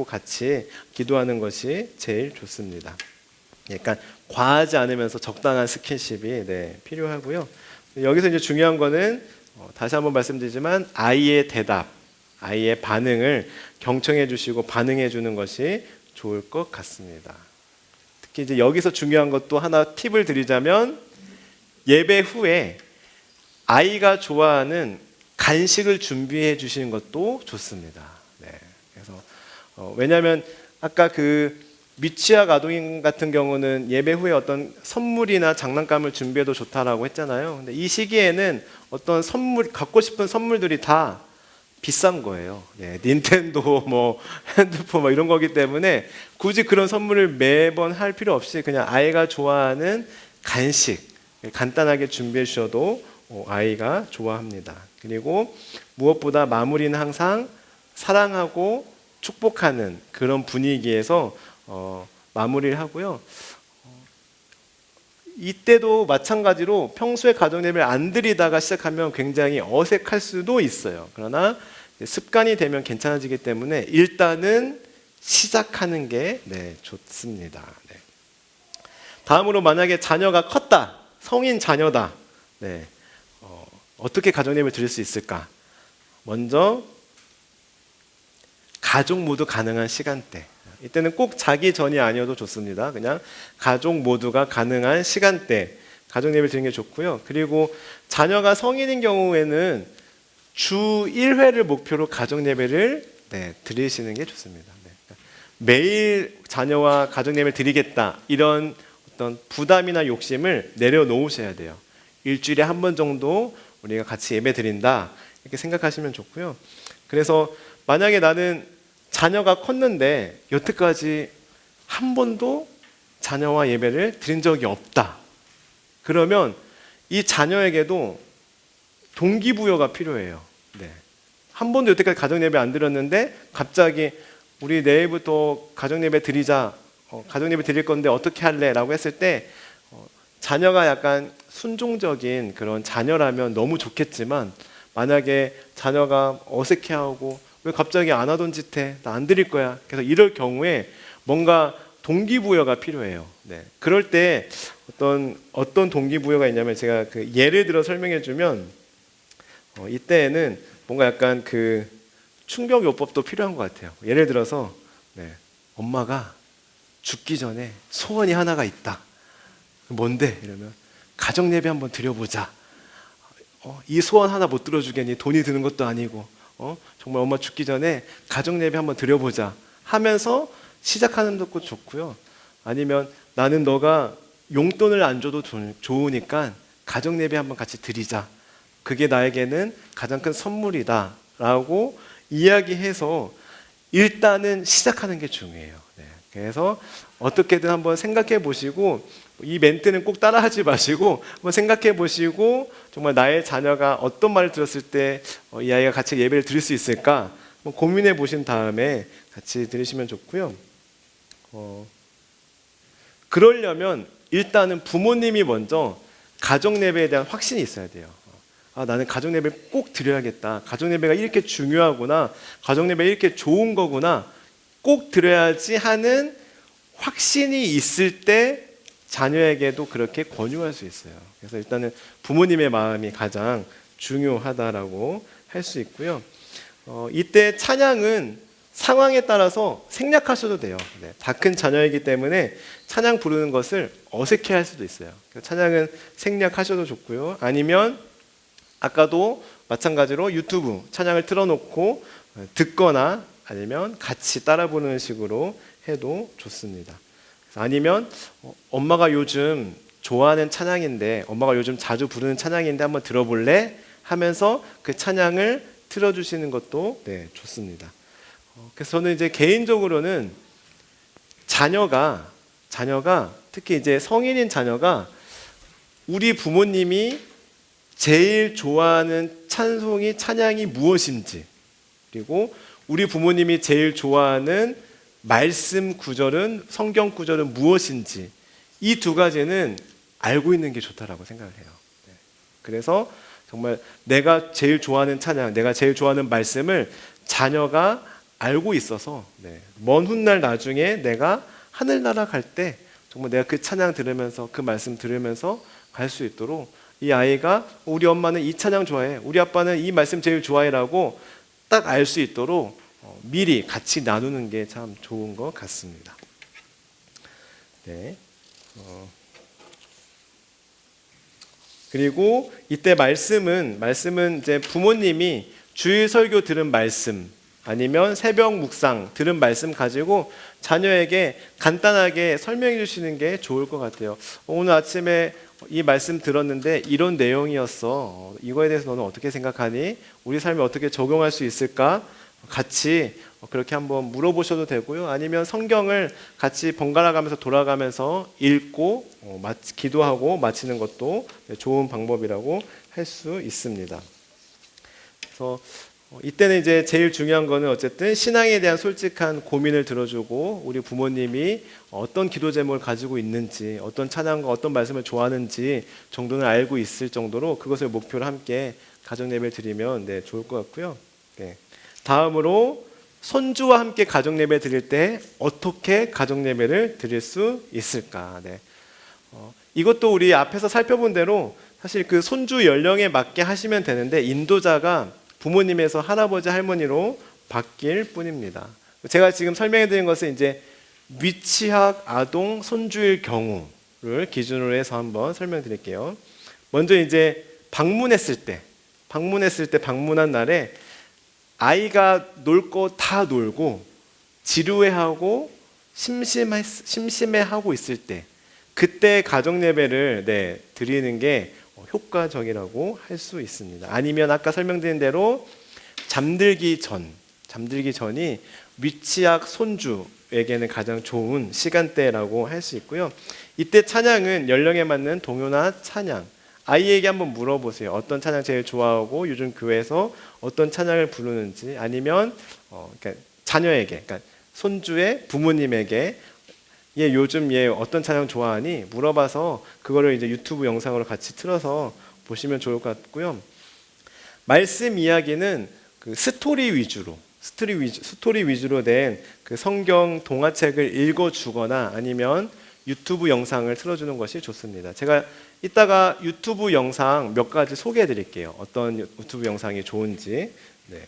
같이 기도하는 것이 제일 좋습니다. 약간 과하지 않으면서 적당한 스킨십이 필요하고요. 여기서 이제 중요한 거는 다시 한번 말씀드리지만 아이의 대답, 아이의 반응을 경청해 주시고 반응해 주는 것이 좋을 것 같습니다. 특히 이제 여기서 중요한 것도 하나 팁을 드리자면 예배 후에 아이가 좋아하는 간식을 준비해 주시는 것도 좋습니다. 네. 그래서 왜냐하면 아까 그 미취학 아동인 같은 경우는 예배 후에 어떤 선물이나 장난감을 준비해도 좋다라고 했잖아요. 근데 이 시기에는 어떤 선물, 갖고 싶은 선물들이 다 비싼 거예요. 예, 닌텐도, 뭐 핸드폰, 뭐 이런 거기 때문에 굳이 그런 선물을 매번 할 필요 없이 그냥 아이가 좋아하는 간식 간단하게 준비해 주셔도 아이가 좋아합니다. 그리고 무엇보다 마무리는 항상 사랑하고 축복하는 그런 분위기에서 마무리를 하고요. 이때도 마찬가지로 평소에 가정 예배를 안 드리다가 시작하면 굉장히 어색할 수도 있어요. 그러나 습관이 되면 괜찮아지기 때문에 일단은 시작하는 게 좋습니다. 네. 다음으로 만약에 자녀가 컸다, 성인 자녀다. 네. 어떻게 가정 예배를 드릴 수 있을까? 먼저 가족 모두 가능한 시간대. 이때는 꼭 자기 전이 아니어도 좋습니다. 그냥 가족 모두가 가능한 시간대 가정 예배를 드리는 게 좋고요. 그리고 자녀가 성인인 경우에는 주 1회를 목표로 가정 예배를 드리시는 게 좋습니다. 매일 자녀와 가정 예배를 드리겠다 이런 어떤 부담이나 욕심을 내려놓으셔야 돼요. 일주일에 한 번 정도 우리가 같이 예배 드린다 이렇게 생각하시면 좋고요. 그래서 만약에 나는 자녀가 컸는데 여태까지 한 번도 자녀와 예배를 드린 적이 없다. 그러면 이 자녀에게도 동기부여가 필요해요. 네. 한 번도 여태까지 가정예배 안 드렸는데 갑자기 우리 내일부터 가정예배 드리자. 가정예배 드릴 건데 어떻게 할래? 라고 했을 때 자녀가 약간 순종적인 그런 자녀라면 너무 좋겠지만 만약에 자녀가 어색해하고 왜 갑자기 안 하던 짓 해? 나 안 드릴 거야. 그래서 이럴 경우에 뭔가 동기부여가 필요해요. 네. 그럴 때 어떤 동기부여가 있냐면 제가 그 예를 들어 설명해 주면 이때에는 뭔가 약간 그 충격요법도 필요한 것 같아요. 예를 들어서 엄마가 죽기 전에 소원이 하나가 있다. 뭔데? 이러면 가정예배 한번 드려보자. 이 소원 하나 못 들어주겠니? 돈이 드는 것도 아니고 정말 엄마 죽기 전에 가정예배 한번 드려보자 하면서 시작하는 것도 좋고요. 아니면 나는 너가 용돈을 안 줘도 좋으니까 가정예배 한번 같이 드리자. 그게 나에게는 가장 큰 선물이다 라고 이야기해서 일단은 시작하는 게 중요해요. 그래서 어떻게든 한번 생각해 보시고 이 멘트는 꼭 따라하지 마시고 한번 생각해 보시고 정말 나의 자녀가 어떤 말을 들었을 때 이 아이가 같이 예배를 드릴 수 있을까 고민해 보신 다음에 같이 드리시면 좋고요. 그러려면 일단은 부모님이 먼저 가정예배에 대한 확신이 있어야 돼요. 나는 가정예배를 꼭 드려야겠다. 가정예배가 이렇게 중요하구나. 가정예배가 이렇게 좋은 거구나. 꼭 드려야지 하는 확신이 있을 때 자녀에게도 그렇게 권유할 수 있어요. 그래서 일단은 부모님의 마음이 가장 중요하다라고 할 수 있고요. 이때 찬양은 상황에 따라서 생략하셔도 돼요. 다 큰 자녀이기 때문에 찬양 부르는 것을 어색해할 수도 있어요. 찬양은 생략하셔도 좋고요. 아니면 아까도 마찬가지로 유튜브 찬양을 틀어놓고 듣거나 아니면 같이 따라 부르는 식으로 해도 좋습니다. 아니면 엄마가 요즘 좋아하는 찬양인데 엄마가 요즘 자주 부르는 찬양인데 한번 들어볼래? 하면서 그 찬양을 틀어주시는 것도 좋습니다. 그래서 저는 이제 개인적으로는 자녀가 특히 이제 성인인 자녀가 우리 부모님이 제일 좋아하는 찬양이 무엇인지 그리고 우리 부모님이 제일 좋아하는 말씀 구절은 성경 구절은 무엇인지 이 두 가지는 알고 있는 게 좋다라고 생각을 해요. 그래서 정말 내가 제일 좋아하는 찬양, 내가 제일 좋아하는 말씀을 자녀가 알고 있어서 먼 훗날 나중에 내가 하늘나라 갈 때 정말 내가 그 찬양 들으면서 그 말씀 들으면서 갈 수 있도록 이 아이가 우리 엄마는 이 찬양 좋아해, 우리 아빠는 이 말씀 제일 좋아해라고 딱 알 수 있도록 미리 같이 나누는 게 참 좋은 것 같습니다. 네. 그리고 이때 말씀은 이제 부모님이 주일 설교 들은 말씀 아니면 새벽 묵상 들은 말씀 가지고 자녀에게 간단하게 설명해 주시는 게 좋을 것 같아요. 오늘 아침에 이 말씀 들었는데 이런 내용이었어. 이거에 대해서 너는 어떻게 생각하니? 우리 삶에 어떻게 적용할 수 있을까? 같이 그렇게 한번 물어보셔도 되고요. 아니면 성경을 같이 번갈아 가면서 돌아가면서 읽고 기도하고 마치는 것도 좋은 방법이라고 할 수 있습니다. 그래서 이때는 이제 제일 중요한 거는 어쨌든 신앙에 대한 솔직한 고민을 들어주고 우리 부모님이 어떤 기도 제목을 가지고 있는지, 어떤 찬양과 어떤 말씀을 좋아하는지 정도는 알고 있을 정도로 그것을 목표로 함께 가정 예배를 드리면 좋을 것 같고요. 네. 다음으로 손주와 함께 가정 예배 드릴 때 어떻게 가정 예배를 드릴 수 있을까? 네. 이것도 우리 앞에서 살펴본 대로 사실 그 손주 연령에 맞게 하시면 되는데 인도자가 부모님에서 할아버지 할머니로 바뀔 뿐입니다. 제가 지금 설명해 드린 것은 이제 미취학 아동 손주일 경우를 기준으로 해서 한번 설명드릴게요. 먼저 이제 방문했을 때 방문한 날에 아이가 놀 거 다 놀고 지루해하고 심심해하고 있을 때 그때 가정 예배를 드리는 게 효과적이라고 할 수 있습니다. 아니면 아까 설명드린 대로 잠들기 전이 미취학 손주에게는 가장 좋은 시간대라고 할 수 있고요. 이때 찬양은 연령에 맞는 동요나 찬양, 아이에게 한번 물어보세요. 어떤 찬양 제일 좋아하고 요즘 교회에서 어떤 찬양을 부르는지, 아니면 그러니까 자녀에게, 그러니까 손주의 부모님에게 요즘 어떤 찬양 좋아하니 물어봐서 그거를 이제 유튜브 영상으로 같이 틀어서 보시면 좋을 것 같고요. 말씀 이야기는 그 스토리 위주로 된 그 성경 동화책을 읽어주거나 아니면 유튜브 영상을 틀어주는 것이 좋습니다. 제가 이따가 유튜브 영상 몇 가지 소개해 드릴게요. 어떤 유튜브 영상이 좋은지. 네.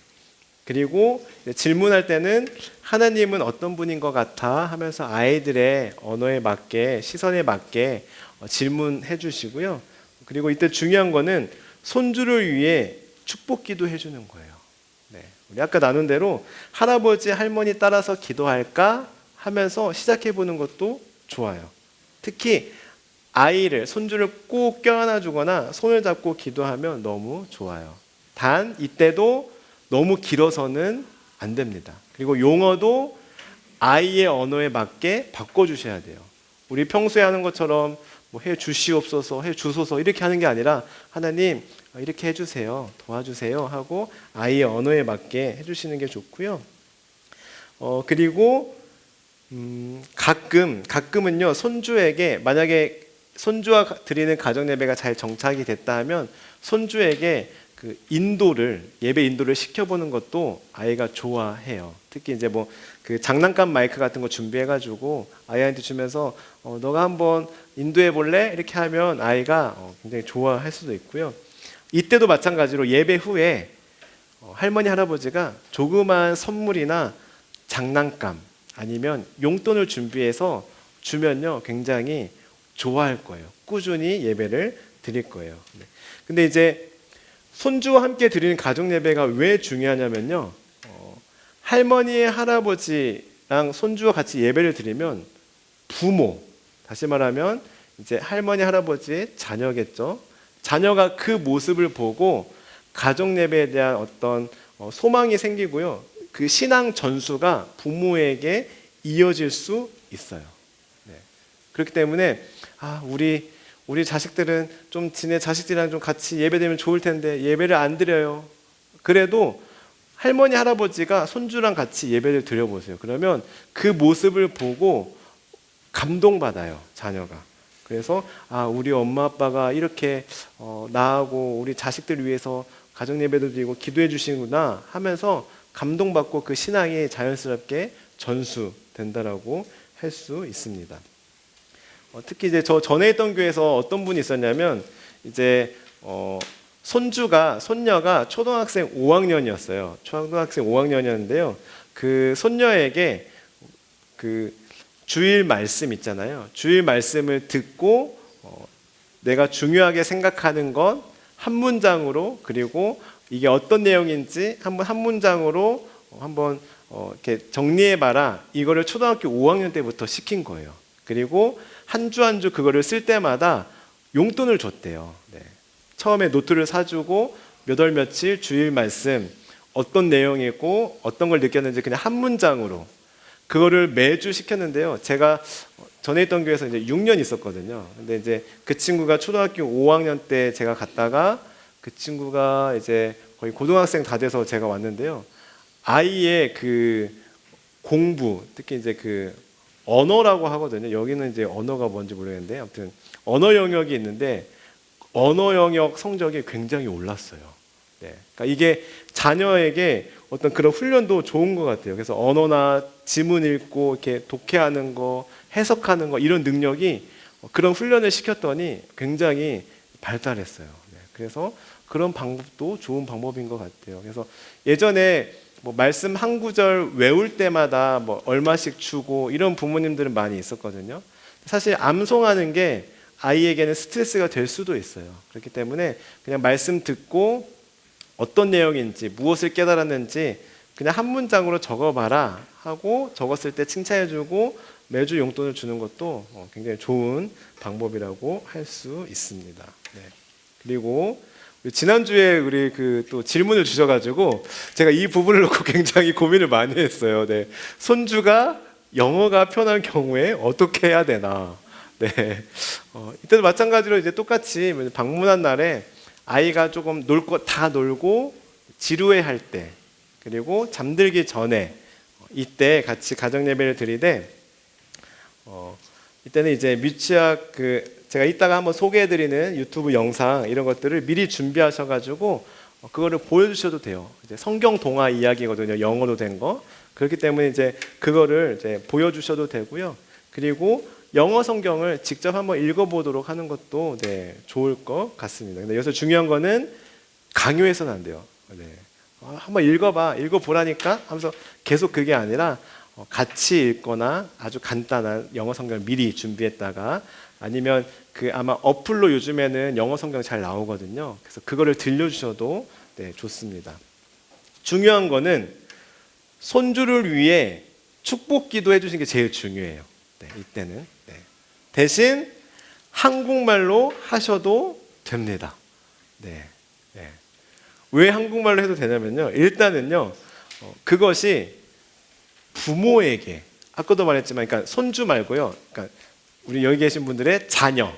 그리고 질문할 때는 하나님은 어떤 분인 것 같아 하면서 아이들의 언어에 맞게, 시선에 맞게 질문해 주시고요. 그리고 이때 중요한 거는 손주를 위해 축복 기도해 주는 거예요. 네. 우리 아까 나눈 대로 할아버지 할머니 따라서 기도할까 하면서 시작해 보는 것도 좋아요. 특히 손주를 꼭 껴안아 주거나 손을 잡고 기도하면 너무 좋아요. 단 이때도 너무 길어서는 안 됩니다. 그리고 용어도 아이의 언어에 맞게 바꿔주셔야 돼요. 우리 평소에 하는 것처럼 해 주시옵소서, 해 주소서 이렇게 하는 게 아니라 하나님 이렇게 해주세요, 도와주세요 하고 아이의 언어에 맞게 해주시는 게 좋고요. 그리고 가끔은요 손주에게, 만약에 손주와 드리는 가정 예배가 잘 정착이 됐다 하면 손주에게 그 예배 인도를 시켜보는 것도 아이가 좋아해요. 특히 이제 그 장난감 마이크 같은 거 준비해가지고 아이한테 주면서 너가 한번 인도해 볼래? 이렇게 하면 아이가 굉장히 좋아할 수도 있고요. 이때도 마찬가지로 예배 후에 할머니 할아버지가 조그만 선물이나 장난감 아니면 용돈을 준비해서 주면요 굉장히 좋아할 거예요. 꾸준히 예배를 드릴 거예요. 근데 이제 손주와 함께 드리는 가정 예배가 왜 중요하냐면요, 할머니 할아버지랑 손주와 같이 예배를 드리면 다시 말하면 이제 할머니 할아버지의 자녀겠죠. 자녀가 그 모습을 보고 가정 예배에 대한 어떤 소망이 생기고요, 그 신앙 전수가 부모에게 이어질 수 있어요. 네. 그렇기 때문에 우리 자식들은 좀 지네 자식들이랑 좀 같이 예배드리면 좋을 텐데 예배를 안 드려요. 그래도 할머니 할아버지가 손주랑 같이 예배를 드려보세요. 그러면 그 모습을 보고 감동받아요, 자녀가. 그래서 우리 엄마 아빠가 이렇게 나하고 우리 자식들 위해서 가정 예배도 드리고 기도해 주시구나 하면서 감동받고 그 신앙이 자연스럽게 전수된다라고 할 수 있습니다. 특히 이제 저 전에 있던 교회에서 어떤 분이 있었냐면 이제 손녀가 초등학생 5학년이었어요. 초등학생 5학년이었는데요. 그 손녀에게 그 주일 말씀 있잖아요. 주일 말씀을 듣고 내가 중요하게 생각하는 것 한 문장으로, 그리고 이게 어떤 내용인지 한 문장으로 한번 이렇게 정리해봐라. 이거를 초등학교 5학년 때부터 시킨 거예요. 그리고 한 주 한 주 그거를 쓸 때마다 용돈을 줬대요. 네. 처음에 노트를 사주고 몇 월 며칠 주일 말씀 어떤 내용이고 어떤 걸 느꼈는지 그냥 한 문장으로 그거를 매주 시켰는데요. 제가 전에 있던 교회에서 이제 6년 있었거든요. 근데 이제 그 친구가 초등학교 5학년 때 제가 갔다가 그 친구가 이제 거의 고등학생 다 돼서 제가 왔는데요. 아이의 그 공부, 특히 이제 그 언어라고 하거든요. 여기는 이제 언어가 뭔지 모르겠는데 아무튼 언어 영역이 있는데 언어 영역 성적이 굉장히 올랐어요. 네. 그러니까 이게 자녀에게 어떤 그런 훈련도 좋은 것 같아요. 그래서 언어나 지문 읽고 이렇게 독해하는 거, 해석하는 거 이런 능력이 그런 훈련을 시켰더니 굉장히 발달했어요. 네. 그래서 그런 방법도 좋은 방법인 것 같아요. 그래서 예전에 뭐 말씀 한 구절 외울 때마다 뭐 얼마씩 주고 이런 부모님들은 많이 있었거든요. 사실 암송하는 게 아이에게는 스트레스가 될 수도 있어요. 그렇기 때문에 그냥 말씀 듣고 어떤 내용인지 무엇을 깨달았는지 그냥 한 문장으로 적어봐라 하고 적었을 때 칭찬해주고 매주 용돈을 주는 것도 굉장히 좋은 방법이라고 할 수 있습니다. 네. 그리고 지난주에 우리 그 또 질문을 주셔가지고 제가 이 부분을 놓고 굉장히 고민을 많이 했어요. 네. 손주가 영어가 편한 경우에 어떻게 해야 되나. 네. 이때도 마찬가지로 이제 똑같이 방문한 날에 아이가 조금 놀 거 다 놀고 지루해할 때, 그리고 잠들기 전에 이때 같이 가정 예배를 드리되 이때는 이제 뮤치학 제가 이따가 한번 소개해드리는 유튜브 영상 이런 것들을 미리 준비하셔가지고 그거를 보여주셔도 돼요. 이제 성경 동화 이야기거든요. 영어로 된 거. 그렇기 때문에 이제 그거를 이제 보여주셔도 되고요. 그리고 영어 성경을 직접 한번 읽어보도록 하는 것도 네, 좋을 것 같습니다. 근데 여기서 중요한 거는 강요해서는 안 돼요. 네. 한번 읽어보라니까 하면서 계속 그게 아니라 같이 읽거나 아주 간단한 영어 성경을 미리 준비했다가 아니면 아마 어플로 요즘에는 영어 성경 잘 나오거든요. 그래서 그거를 들려주셔도 네, 좋습니다. 중요한 거는 손주를 위해 축복 기도 해주시는 게 제일 중요해요. 네, 이때는 네. 대신 한국말로 하셔도 됩니다. 네. 네. 왜 한국말로 해도 되냐면요. 일단은요, 그것이 부모에게 아까도 말했지만, 그러니까 손주 말고요. 그러니까 우리 여기 계신 분들의 자녀,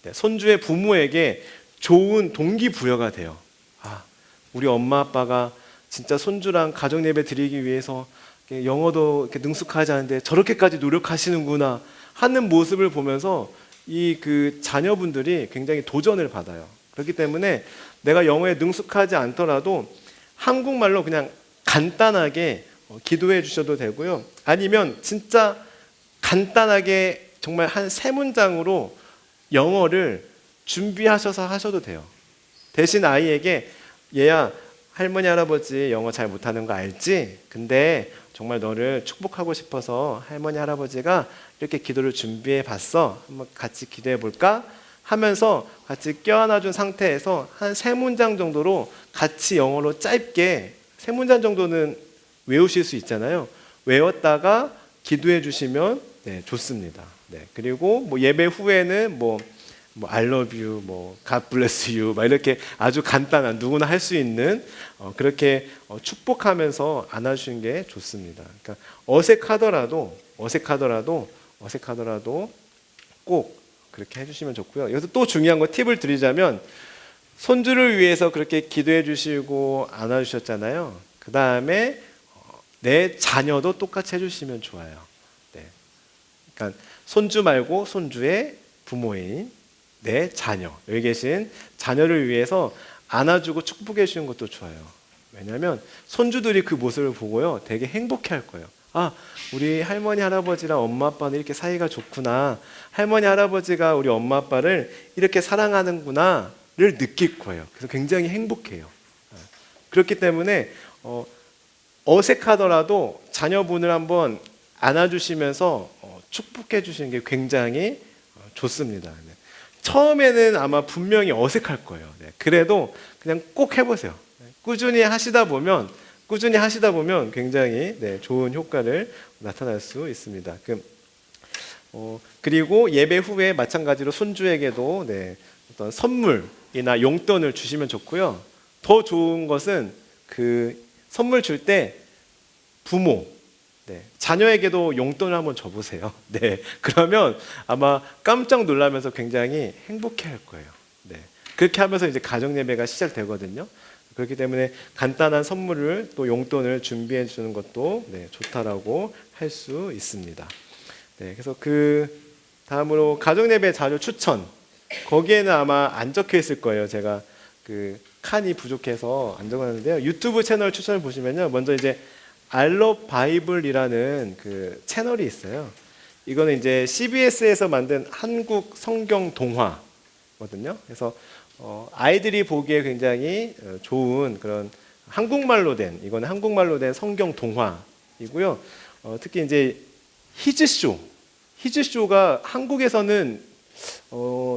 네, 손주의 부모에게 좋은 동기부여가 돼요. 아, 우리 엄마 아빠가 진짜 손주랑 가정 예배 드리기 위해서 영어도 이렇게 능숙하지 않은데 저렇게까지 노력하시는구나 하는 모습을 보면서 이 자녀분들이 굉장히 도전을 받아요. 그렇기 때문에 내가 영어에 능숙하지 않더라도 한국말로 그냥 간단하게 기도해 주셔도 되고요. 아니면 진짜 간단하게 정말 한 3문장으로 영어를 준비하셔서 하셔도 돼요. 대신 아이에게 얘야, 할머니 할아버지 영어 잘 못하는 거 알지? 근데 정말 너를 축복하고 싶어서 할머니 할아버지가 이렇게 기도를 준비해 봤어. 한번 같이 기도해 볼까? 하면서 같이 껴안아 준 상태에서 한 3문장 정도로 같이 영어로 짧게 3문장 정도는 외우실 수 있잖아요. 외웠다가 기도해 주시면 네, 좋습니다. 네, 그리고 뭐 예배 후에는 뭐 I love you, God bless you, 이렇게 아주 간단한 누구나 할 수 있는 그렇게 축복하면서 안아주시는 게 좋습니다. 그러니까 어색하더라도 꼭 그렇게 해주시면 좋고요. 여기서 또 중요한 거 팁을 드리자면 손주를 위해서 그렇게 기도해 주시고 안아주셨잖아요. 그 다음에 내 자녀도 똑같이 해주시면 좋아요. 네. 그러니까 손주 말고 손주의 부모인 내 자녀, 여기 계신 자녀를 위해서 안아주고 축복해 주는 것도 좋아요. 왜냐하면 손주들이 그 모습을 보고요 되게 행복해할 거예요. 아, 우리 할머니 할아버지랑 엄마 아빠는 이렇게 사이가 좋구나, 할머니 할아버지가 우리 엄마 아빠를 이렇게 사랑하는구나, 느낄 거예요. 그래서 굉장히 행복해요. 그렇기 때문에 어색하더라도 자녀분을 한번 안아주시면서 축복해 주시는 게 굉장히 좋습니다. 네. 처음에는 아마 분명히 어색할 거예요. 네. 그래도 그냥 꼭 해보세요. 네. 꾸준히 하시다 보면 굉장히 네, 좋은 효과를 나타날 수 있습니다. 그리고 예배 후에 마찬가지로 손주에게도 네, 어떤 선물이나 용돈을 주시면 좋고요. 더 좋은 것은 그 선물 줄 때 부모, 네, 자녀에게도 용돈을 한번 줘보세요. 네, 그러면 아마 깜짝 놀라면서 굉장히 행복해할 거예요. 네, 그렇게 하면서 이제 가정 예배가 시작되거든요. 그렇기 때문에 간단한 선물을 또 용돈을 준비해 주는 것도 네, 좋다라고 할 수 있습니다. 네, 그래서 다음으로 가정 예배 자료 추천. 거기에는 아마 안 적혀 있을 거예요. 제가 칸이 부족해서 안 적었는데요. 유튜브 채널 추천을 보시면요, 먼저 이제 알럽 바이블이라는 채널이 있어요. 이거는 이제 CBS에서 만든 한국 성경 동화거든요. 그래서 아이들이 보기에 굉장히 좋은 그런 이거는 한국말로 된 성경 동화이고요. 특히 이제 히즈쇼가 한국에서는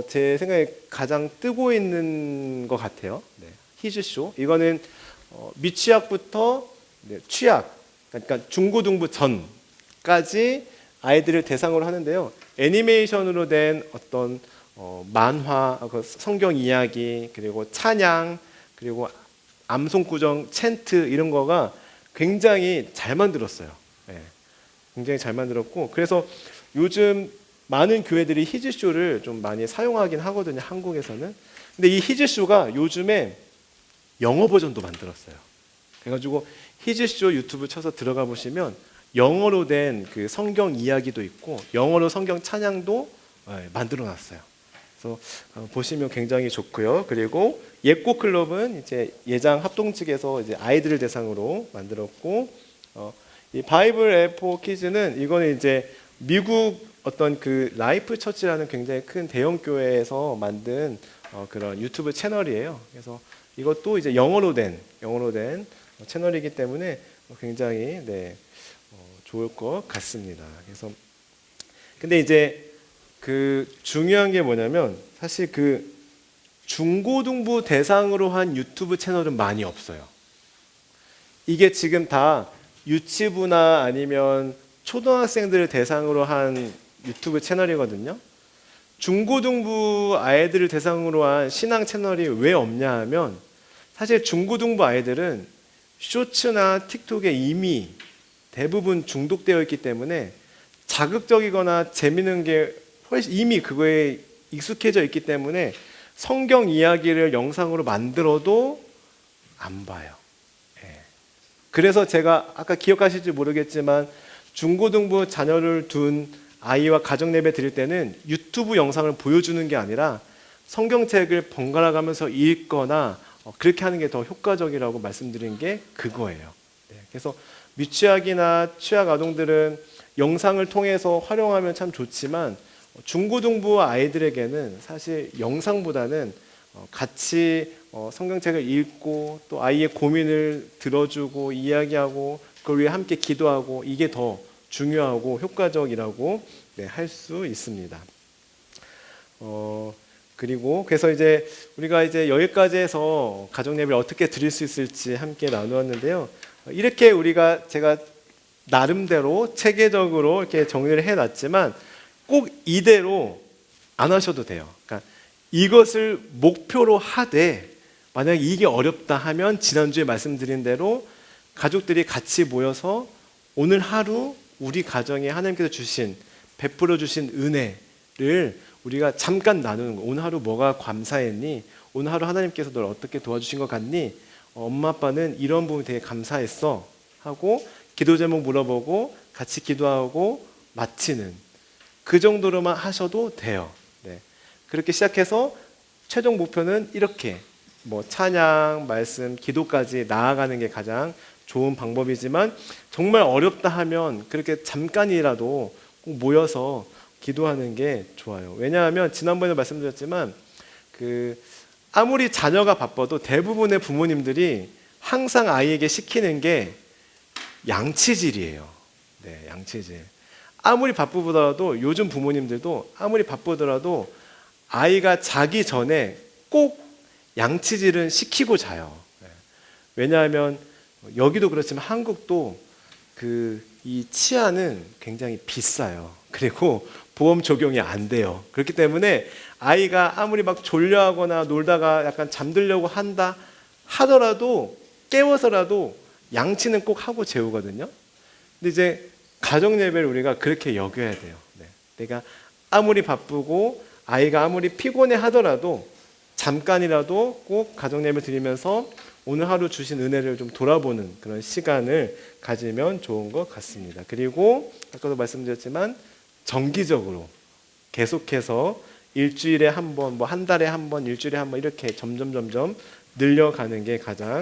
제 생각에 가장 뜨고 있는 것 같아요. 네, 히즈쇼. 이거는 미취학부터 네, 취학, 그러니까 중고등부 전까지 아이들을 대상으로 하는데요. 애니메이션으로 된 어떤 만화, 성경 이야기, 그리고 찬양, 그리고 암송구정, 챈트 이런 거가 굉장히 잘 만들었어요. 네, 굉장히 잘 만들었고, 그래서 요즘 많은 교회들이 히즈쇼를 좀 많이 사용하긴 하거든요, 한국에서는. 근데 이 히즈쇼가 요즘에 영어 버전도 만들었어요. 그래가지고 히즈쇼 유튜브 쳐서 들어가 보시면 영어로 된 성경 이야기도 있고 영어로 성경 찬양도 만들어 놨어요. 그래서 보시면 굉장히 좋고요. 그리고 예꽃 클럽은 이제 예장 합동 측에서 이제 아이들을 대상으로 만들었고, 이 바이블 A4 키즈는 이거는 이제 미국 어떤 라이프 처치라는 굉장히 큰 대형 교회에서 만든 그런 유튜브 채널이에요. 그래서 이것도 이제 영어로 된 채널이기 때문에 굉장히 네, 좋을 것 같습니다. 그래서 근데 이제 중요한 게 뭐냐면 사실 중고등부 대상으로 한 유튜브 채널은 많이 없어요. 이게 지금 다 유치부나 아니면 초등학생들을 대상으로 한 유튜브 채널이거든요. 중고등부 아이들을 대상으로 한 신앙 채널이 왜 없냐 하면 사실 중고등부 아이들은 쇼츠나 틱톡에 이미 대부분 중독되어 있기 때문에 자극적이거나 재미있는 게 훨씬 이미 그거에 익숙해져 있기 때문에 성경 이야기를 영상으로 만들어도 안 봐요. 그래서 제가 아까 기억하실지 모르겠지만 중고등부 자녀를 둔 아이와 가정 예배 드릴 때는 유튜브 영상을 보여주는 게 아니라 성경책을 번갈아 가면서 읽거나 그렇게 하는 게 더 효과적이라고 말씀드린 게 그거예요. 그래서 미취학이나 취학 아동들은 영상을 통해서 활용하면 참 좋지만 중고등부 아이들에게는 사실 영상보다는 같이 성경책을 읽고 또 아이의 고민을 들어주고 이야기하고 그걸 위해 함께 기도하고 이게 더 중요하고 효과적이라고 할 수 있습니다. 그리고 그래서 이제 우리가 이제 여기까지 해서 가정 예배를 어떻게 드릴 수 있을지 함께 나누었는데요. 이렇게 제가 나름대로 체계적으로 이렇게 정리를 해놨지만 꼭 이대로 안 하셔도 돼요. 그러니까 이것을 목표로 하되 만약에 이게 어렵다 하면 지난주에 말씀드린 대로 가족들이 같이 모여서 오늘 하루 우리 가정에 하나님께서 베풀어 주신 은혜를 우리가 잠깐 나누는 거. 오늘 하루 뭐가 감사했니? 오늘 하루 하나님께서 널 어떻게 도와주신 것 같니? 엄마 아빠는 이런 부분이 되게 감사했어 하고 기도 제목 물어보고 같이 기도하고 마치는 그 정도로만 하셔도 돼요. 네. 그렇게 시작해서 최종 목표는 이렇게 찬양, 말씀, 기도까지 나아가는 게 가장 좋은 방법이지만 정말 어렵다 하면 그렇게 잠깐이라도 꼭 모여서 기도하는 게 좋아요. 왜냐하면 지난번에 말씀드렸지만 아무리 자녀가 바빠도 대부분의 부모님들이 항상 아이에게 시키는 게 양치질이에요. 네, 양치질. 아무리 바쁘더라도 요즘 부모님들도 아무리 바쁘더라도 아이가 자기 전에 꼭 양치질은 시키고 자요. 네. 왜냐하면 여기도 그렇지만 한국도 이 치아는 굉장히 비싸요. 그리고 보험 적용이 안 돼요. 그렇기 때문에 아이가 아무리 막 졸려하거나 놀다가 약간 잠들려고 한다 하더라도 깨워서라도 양치는 꼭 하고 재우거든요. 근데 이제 가정 예배를 우리가 그렇게 여겨야 돼요. 네. 내가 아무리 바쁘고 아이가 아무리 피곤해 하더라도 잠깐이라도 꼭 가정 예배 드리면서 오늘 하루 주신 은혜를 좀 돌아보는 그런 시간을 가지면 좋은 것 같습니다. 그리고 아까도 말씀드렸지만 정기적으로 계속해서 일주일에 한 번, 뭐 한 달에 한 번, 일주일에 한 번 이렇게 점점 늘려가는 게 가장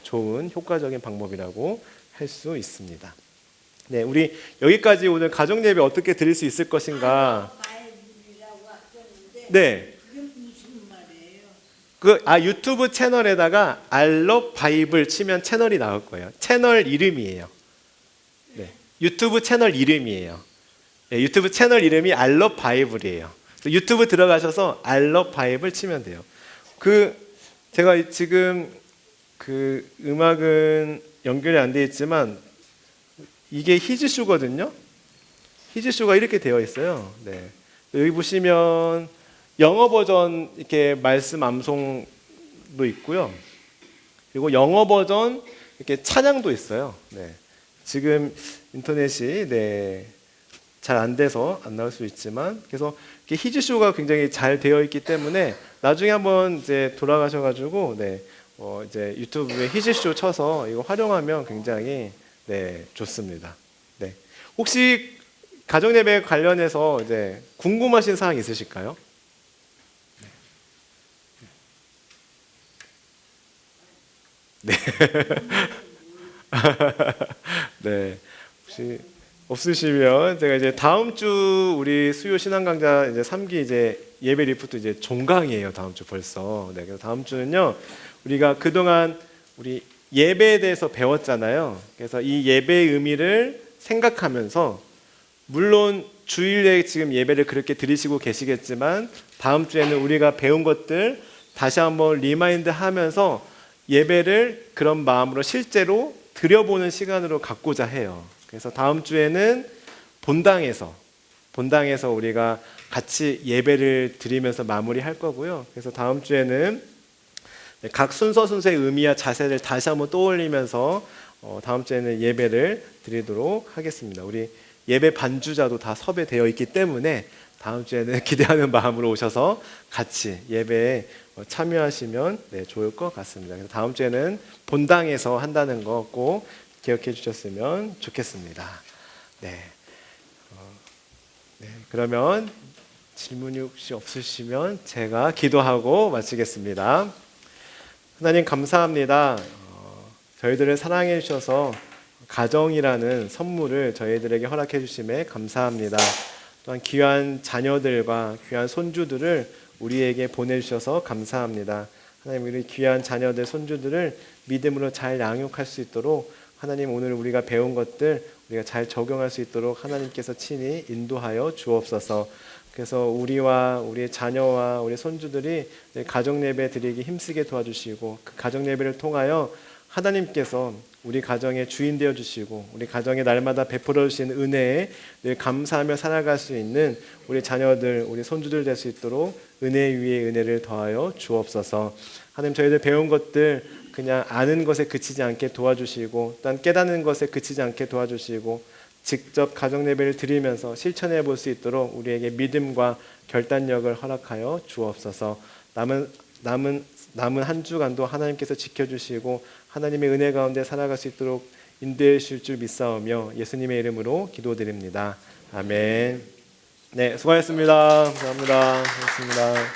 좋은 효과적인 방법이라고 할 수 있습니다. 네, 우리 여기까지 오늘 가정 예배 어떻게 드릴 수 있을 것인가? 네. 유튜브 채널에다가 알러 바이블 치면 채널이 나올 거예요. 채널 이름이에요. 네, 유튜브 채널 이름이에요. 네, 유튜브 채널 이름이 알러 바이블이에요. 유튜브 들어가셔서 알러 바이블 치면 돼요. 제가 지금 음악은 연결이 안 돼 있지만 이게 히즈쇼거든요. 히즈쇼가 이렇게 되어 있어요. 네. 여기 보시면 영어 버전 이렇게 말씀 암송도 있고요. 그리고 영어 버전 이렇게 찬양도 있어요. 네. 지금 인터넷이 잘 안 돼서 안 나올 수 있지만 그래서 이렇게 히즈쇼가 굉장히 잘 되어 있기 때문에 나중에 한번 이제 돌아가셔가지고 이제 유튜브에 히즈쇼 쳐서 이거 활용하면 굉장히 좋습니다. 네. 혹시 가정 예배 관련해서 이제 궁금하신 사항 있으실까요? 네. 네. 혹시 없으시면 제가 이제 다음 주 우리 수요 신앙 강좌 이제 3기 이제 예배 리포트 이제 종강이에요. 다음 주 벌써. 네. 그래서 다음 주는요. 우리가 그동안 우리 예배에 대해서 배웠잖아요. 그래서 이 예배의 의미를 생각하면서 물론 주일에 지금 예배를 그렇게 드리시고 계시겠지만 다음 주에는 우리가 배운 것들 다시 한번 리마인드 하면서 예배를 그런 마음으로 실제로 드려보는 시간으로 갖고자 해요. 그래서 다음 주에는 본당에서 우리가 같이 예배를 드리면서 마무리할 거고요. 그래서 다음 주에는 각 순서의 의미와 자세를 다시 한번 떠올리면서 다음 주에는 예배를 드리도록 하겠습니다. 우리 예배 반주자도 다 섭외되어 있기 때문에 다음 주에는 기대하는 마음으로 오셔서 같이 예배에 참여하시면 좋을 것 같습니다. 그래서 다음 주에는 본당에서 한다는 거 꼭 기억해 주셨으면 좋겠습니다. 네. 그러면 질문이 혹시 없으시면 제가 기도하고 마치겠습니다. 하나님 감사합니다. 저희들을 사랑해 주셔서 가정이라는 선물을 저희들에게 허락해 주심에 감사합니다. 또한 귀한 자녀들과 귀한 손주들을 우리에게 보내주셔서 감사합니다. 하나님 우리 귀한 자녀들 손주들을 믿음으로 잘 양육할 수 있도록 하나님 오늘 우리가 배운 것들 우리가 잘 적용할 수 있도록 하나님께서 친히 인도하여 주옵소서. 그래서 우리와 우리의 자녀와 우리 손주들이 가정 예배 드리기 힘쓰게 도와주시고 그 가정 예배를 통하여 하나님께서 우리 가정의 주인 되어 주시고 우리 가정에 날마다 베풀어 주신 은혜에 늘 감사하며 살아갈 수 있는 우리 자녀들, 우리 손주들 될 수 있도록 은혜 위에 은혜를 더하여 주옵소서. 하나님 저희들 배운 것들 그냥 아는 것에 그치지 않게 도와주시고 또한 깨닫는 것에 그치지 않게 도와주시고 직접 가정 예배를 드리면서 실천해 볼 수 있도록 우리에게 믿음과 결단력을 허락하여 주옵소서. 남은 한 주간도 하나님께서 지켜주시고 하나님의 은혜 가운데 살아갈 수 있도록 인도해 주실 줄 믿사오며 예수님의 이름으로 기도드립니다. 아멘. 네, 수고하셨습니다. 감사합니다. 고맙습니다.